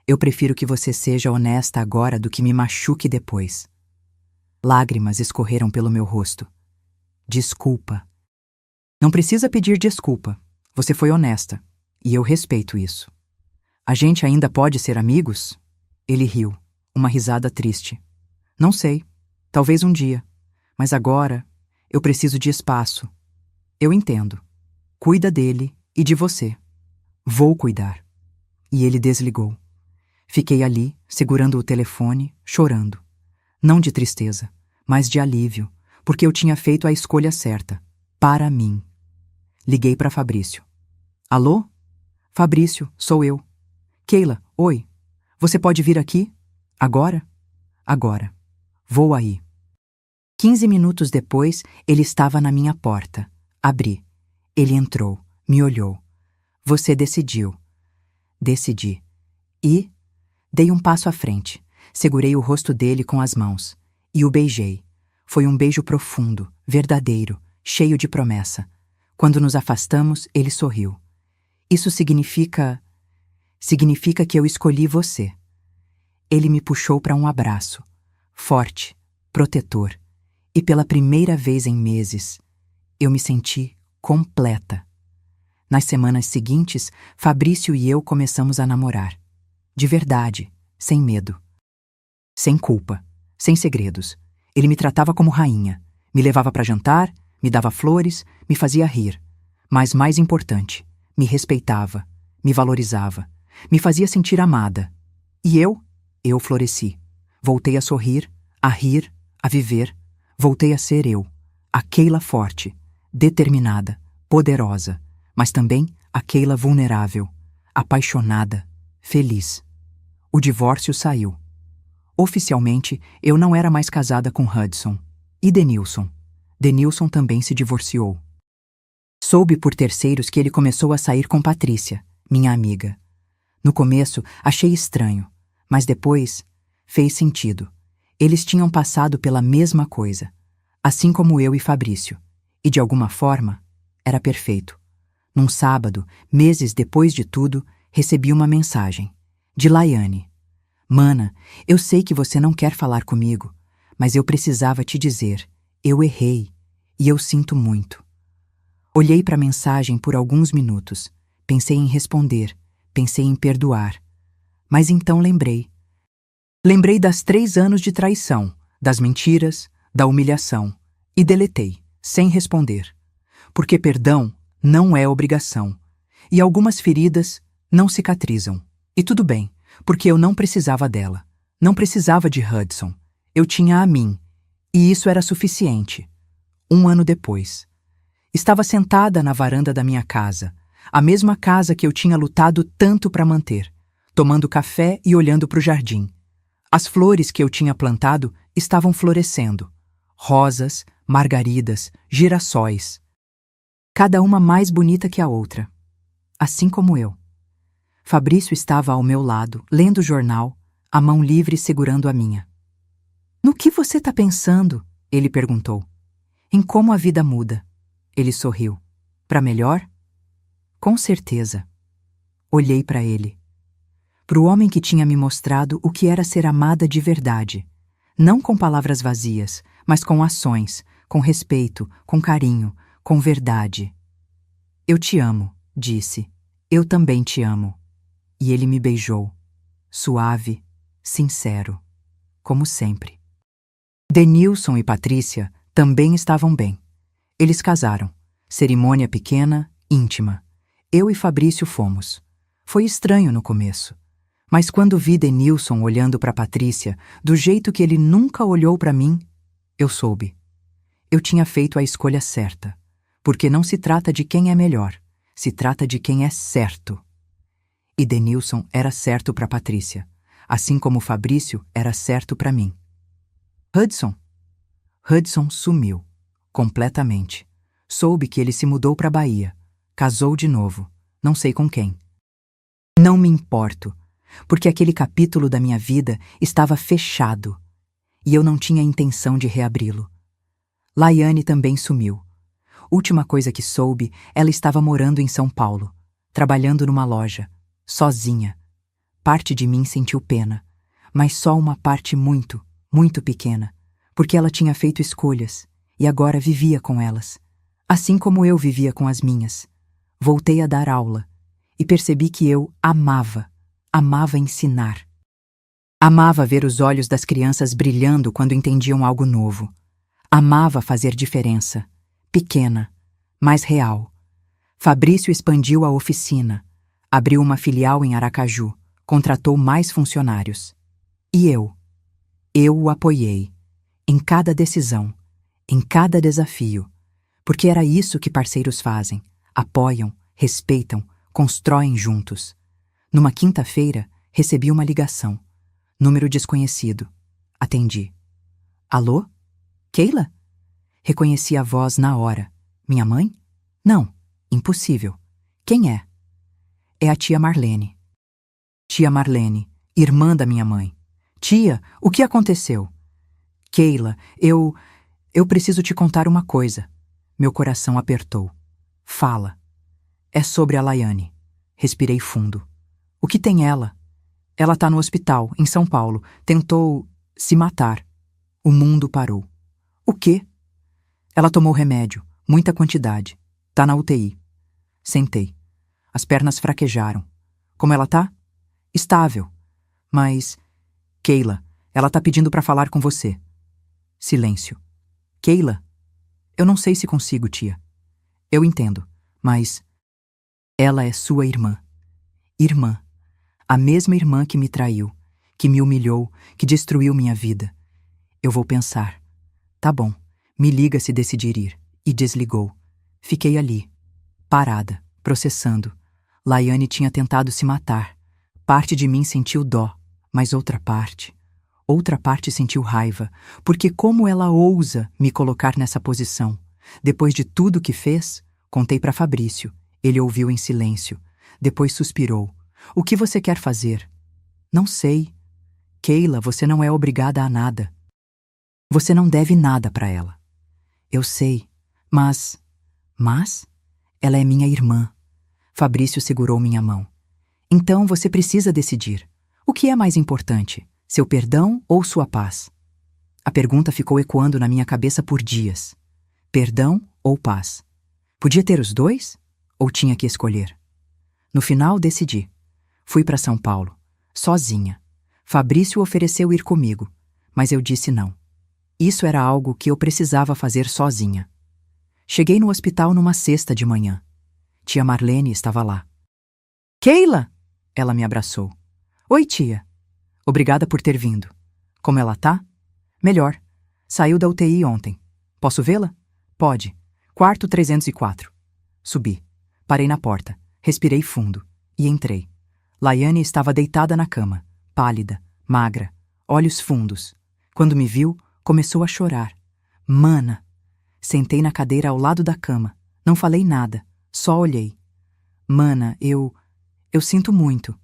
Eu prefiro que você seja honesta agora do que me machuque depois. Lágrimas escorreram pelo meu rosto. Desculpa. Não precisa pedir desculpa. Você foi honesta. E eu respeito isso. A gente ainda pode ser amigos? Ele riu. Uma risada triste. Não sei. Talvez um dia. Mas agora, eu preciso de espaço. Eu entendo. Cuida dele e de você. Vou cuidar. E ele desligou. Fiquei ali, segurando o telefone, chorando. Não de tristeza, mas de alívio, porque eu tinha feito a escolha certa. Para mim. Liguei para Fabrício. Alô? Fabrício, sou eu. Keila, oi. Você pode vir aqui? Agora? Agora. Vou aí. 15 minutos depois, ele estava na minha porta. Abri. Ele entrou, me olhou. Você decidiu. Decidi. E dei um passo à frente. Segurei o rosto dele com as mãos. E o beijei. Foi um beijo profundo, verdadeiro, cheio de promessa. Quando nos afastamos, ele sorriu. Isso significa que eu escolhi você. Ele me puxou para um abraço, forte, protetor. E pela primeira vez em meses, eu me senti completa. Nas semanas seguintes, Fabrício e eu começamos a namorar. De verdade, sem medo. Sem culpa, sem segredos. Ele me tratava como rainha. Me levava para jantar, me dava flores, me fazia rir. Mas mais importante, me respeitava, me valorizava, me fazia sentir amada. E eu floresci. Voltei a sorrir, a rir, a viver. Voltei a ser eu, a Keila forte, determinada, poderosa, mas também a Keila vulnerável, apaixonada, feliz. O divórcio saiu. Oficialmente, eu não era mais casada com Hudson. E Denilson? Denilson também se divorciou. Soube por terceiros que ele começou a sair com Patrícia, minha amiga. No começo, achei estranho, mas depois fez sentido. Eles tinham passado pela mesma coisa, assim como eu e Fabrício, e de alguma forma, era perfeito. Num sábado, meses depois de tudo, recebi uma mensagem, de Laiane. Mana, eu sei que você não quer falar comigo, mas eu precisava te dizer, eu errei, e eu sinto muito. Olhei para a mensagem por alguns minutos, pensei em responder, pensei em perdoar. Mas então lembrei. Lembrei das 3 anos de traição, das mentiras, da humilhação, e deletei, sem responder. Porque perdão não é obrigação, e algumas feridas não cicatrizam. E tudo bem, porque eu não precisava dela, não precisava de Hudson. Eu tinha a mim, e isso era suficiente. 1 ano depois, estava sentada na varanda da minha casa, a mesma casa que eu tinha lutado tanto para manter, tomando café e olhando para o jardim. As flores que eu tinha plantado estavam florescendo. Rosas, margaridas, girassóis. Cada uma mais bonita que a outra. Assim como eu. Fabrício estava ao meu lado, lendo o jornal, a mão livre segurando a minha. No que você está pensando? Ele perguntou. Em como a vida muda. Ele sorriu. Para melhor? Com certeza. Olhei para ele. Para o homem que tinha me mostrado o que era ser amada de verdade. Não com palavras vazias, mas com ações, com respeito, com carinho, com verdade. Eu te amo, disse. Eu também te amo. E ele me beijou. Suave, sincero, como sempre. Denilson e Patrícia também estavam bem. Eles casaram. Cerimônia pequena, íntima. Eu e Fabrício fomos. Foi estranho no começo. Mas quando vi Denilson olhando para Patrícia, do jeito que ele nunca olhou para mim, eu soube. Eu tinha feito a escolha certa. Porque não se trata de quem é melhor, se trata de quem é certo. E Denilson era certo para Patrícia, assim como Fabrício era certo para mim. Hudson sumiu, completamente. Soube que ele se mudou para a Bahia, casou de novo, não sei com quem. Não me importo, porque aquele capítulo da minha vida estava fechado e eu não tinha intenção de reabri-lo. Laiane também sumiu. Última coisa que soube, ela estava morando em São Paulo, trabalhando numa loja, sozinha. Parte de mim sentiu pena, mas só uma parte muito, muito pequena, porque ela tinha feito escolhas e agora vivia com elas, assim como eu vivia com as minhas. Voltei a dar aula e percebi que eu amava ensinar. Amava ver os olhos das crianças brilhando quando entendiam algo novo. Amava fazer diferença, pequena, mas real. Fabrício expandiu a oficina, abriu uma filial em Aracaju, contratou mais funcionários. E eu o apoiei, em cada decisão, em cada desafio, porque era isso que parceiros fazem, apoiam, respeitam, constroem juntos. Numa quinta-feira, recebi uma ligação. Número desconhecido. Atendi. Alô? Keila? Reconheci a voz na hora. Minha mãe? Não, impossível. Quem é? É a tia Marlene. Tia Marlene, irmã da minha mãe. Tia, o que aconteceu? Keila, eu preciso te contar uma coisa. Meu coração apertou. Fala. É sobre a Laiane. Respirei fundo. O que tem ela? Ela tá no hospital, em São Paulo. Tentou se matar. O mundo parou. O quê? Ela tomou remédio, muita quantidade. Tá na UTI. Sentei. As pernas fraquejaram. Como ela tá? Estável. Mas... Keila, ela tá pedindo pra falar com você. Silêncio. Keila? Eu não sei se consigo, tia. Eu entendo, mas... Ela é sua irmã. Irmã. A mesma irmã que me traiu, que me humilhou, que destruiu minha vida. Eu vou pensar. Tá bom, me liga se decidir ir. E desligou. Fiquei ali, parada, processando. Laiane tinha tentado se matar. Parte de mim sentiu dó, mas outra parte sentiu raiva, porque como ela ousa me colocar nessa posição? Depois de tudo que fez, contei para Fabrício. Ele ouviu em silêncio. Depois suspirou. O que você quer fazer? Não sei. Keila, você não é obrigada a nada. Você não deve nada para ela. Eu sei, mas... Mas? Ela é minha irmã. Fabrício segurou minha mão. Então você precisa decidir. O que é mais importante? Seu perdão ou sua paz? A pergunta ficou ecoando na minha cabeça por dias. Perdão ou paz? Podia ter os dois? Ou tinha que escolher? No final, decidi. Fui para São Paulo, sozinha. Fabrício ofereceu ir comigo, mas eu disse não. Isso era algo que eu precisava fazer sozinha. Cheguei no hospital numa sexta de manhã. Tia Marlene estava lá. Keila! Ela me abraçou. Oi, tia. Obrigada por ter vindo. Como ela tá? Melhor. Saiu da UTI ontem. Posso vê-la? Pode. Quarto 304. Subi. Parei na porta. Respirei fundo. E entrei. Laiane estava deitada na cama, pálida, magra, olhos fundos. Quando me viu, começou a chorar. Mana! Sentei na cadeira ao lado da cama. Não falei nada. Só olhei. Mana, eu sinto muito.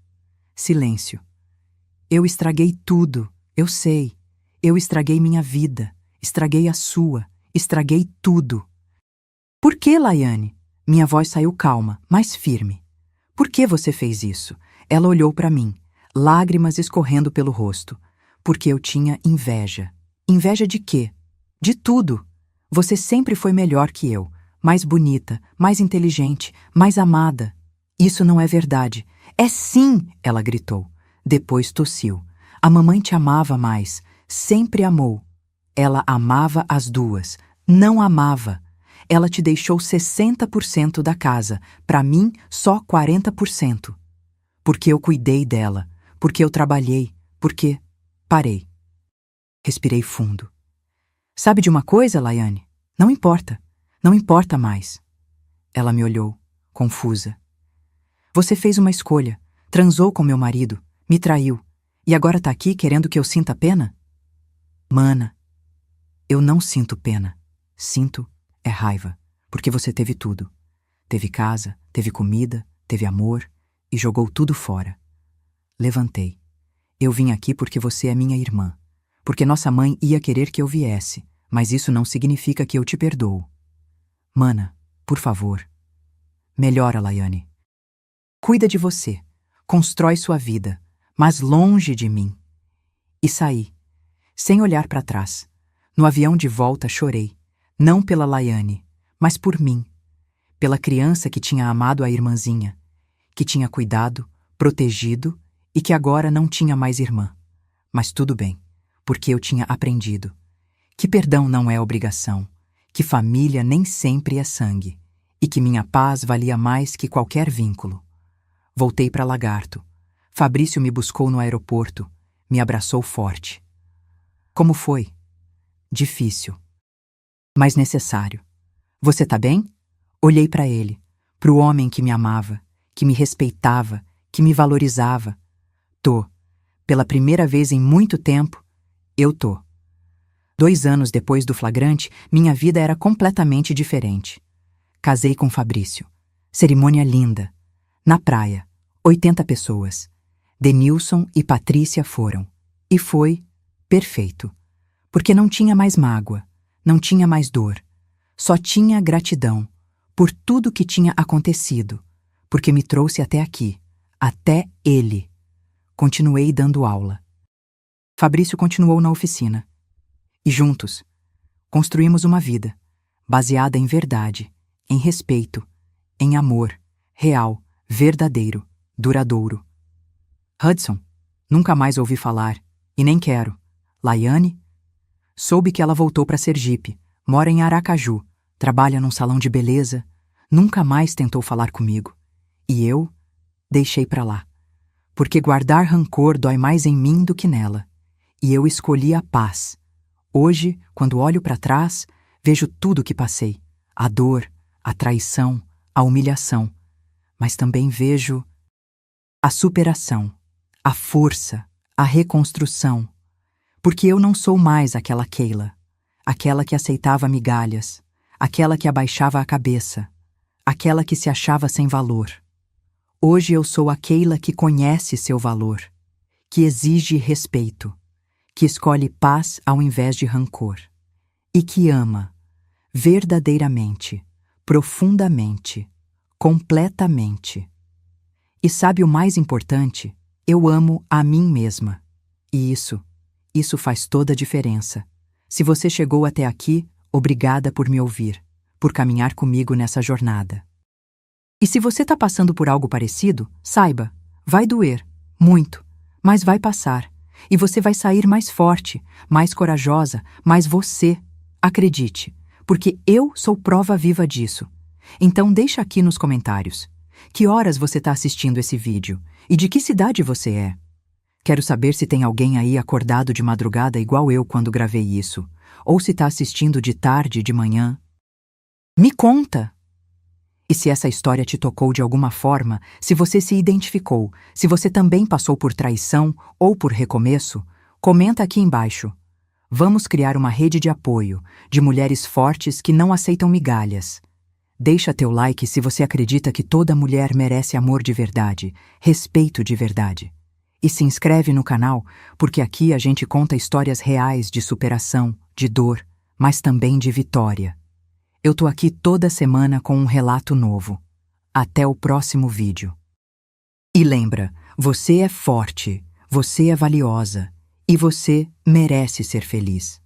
Silêncio. Eu estraguei tudo. Eu sei. Eu estraguei minha vida. Estraguei a sua. Estraguei tudo. Por que, Laiane? Minha voz saiu calma, mais firme. Por que você fez isso? Ela olhou para mim, lágrimas escorrendo pelo rosto. Porque eu tinha inveja. Inveja de quê? De tudo. Você sempre foi melhor que eu. Mais bonita, mais inteligente, mais amada. Isso não é verdade. É sim, ela gritou. Depois tossiu. A mamãe te amava mais. Sempre amou. Ela amava as duas. Não amava. Ela te deixou 60% da casa. Para mim, só 40%. Porque eu cuidei dela. Porque eu trabalhei. Porque... Parei. Respirei fundo. Sabe de uma coisa, Laiane? Não importa. Não importa mais. Ela me olhou, confusa. Você fez uma escolha. Transou com meu marido. Me traiu. E agora tá aqui querendo que eu sinta pena? Mana, eu não sinto pena. Sinto é raiva. Porque você teve tudo. Teve casa, teve comida, teve amor e jogou tudo fora. Levantei. Eu vim aqui porque você é minha irmã. Porque nossa mãe ia querer que eu viesse. Mas isso não significa que eu te perdoo. Mana, por favor. Melhora, Laiane. Cuida de você. Constrói sua vida. Mas longe de mim. E saí. Sem olhar para trás. No avião de volta chorei. Não pela Laiane, mas por mim. Pela criança que tinha amado a irmãzinha. Que tinha cuidado, protegido e que agora não tinha mais irmã. Mas tudo bem, porque eu tinha aprendido. Que perdão não é obrigação. Que família nem sempre é sangue. E que minha paz valia mais que qualquer vínculo. Voltei para Lagarto. Fabrício me buscou no aeroporto. Me abraçou forte. Como foi? Difícil. Mas necessário. Você tá bem? Olhei para ele, pro homem que me amava, que me respeitava, que me valorizava. Tô. Pela primeira vez em muito tempo, eu tô. 2 anos depois do flagrante, minha vida era completamente diferente. Casei com Fabrício. Cerimônia linda. Na praia. 80 pessoas. Denilson e Patrícia foram. E foi perfeito. Porque não tinha mais mágoa, não tinha mais dor. Só tinha gratidão por tudo que tinha acontecido. Porque me trouxe até aqui. Até ele. Continuei dando aula. Fabrício continuou na oficina. E juntos, construímos uma vida, baseada em verdade, em respeito, em amor, real, verdadeiro, duradouro. Hudson, nunca mais ouvi falar, e nem quero. Laiane? Soube que ela voltou para Sergipe, mora em Aracaju, trabalha num salão de beleza, nunca mais tentou falar comigo. E eu deixei para lá. porque guardar rancor dói mais em mim do que nela. E eu escolhi a paz. Hoje, quando olho para trás, vejo tudo o que passei. A dor, a traição, a humilhação. Mas também vejo a superação, a força, a reconstrução. Porque eu não sou mais aquela Keila, aquela que aceitava migalhas, aquela que abaixava a cabeça, aquela que se achava sem valor. Hoje eu sou a Keila que conhece seu valor, que exige respeito, que escolhe paz ao invés de rancor, e que ama, verdadeiramente, profundamente, completamente. E sabe o mais importante? Eu amo a mim mesma. E isso faz toda a diferença. Se você chegou até aqui, obrigada por me ouvir, por caminhar comigo nessa jornada. E se você está passando por algo parecido, saiba, vai doer, muito, mas vai passar. E você vai sair mais forte, mais corajosa, mais você. Acredite, porque eu sou prova viva disso. Então deixa aqui nos comentários. Que horas você está assistindo esse vídeo? E de que cidade você é? Quero saber se tem alguém aí acordado de madrugada igual eu quando gravei isso. Ou se está assistindo de tarde, de manhã. Me conta! E se essa história te tocou de alguma forma, se você se identificou, se você também passou por traição ou por recomeço, comenta aqui embaixo. Vamos criar uma rede de apoio, de mulheres fortes que não aceitam migalhas. Deixa teu like se você acredita que toda mulher merece amor de verdade, respeito de verdade. E se inscreve no canal, porque aqui a gente conta histórias reais de superação, de dor, mas também de vitória. Eu tô aqui toda semana com um relato novo. Até o próximo vídeo. E lembra, você é forte, você é valiosa e você merece ser feliz.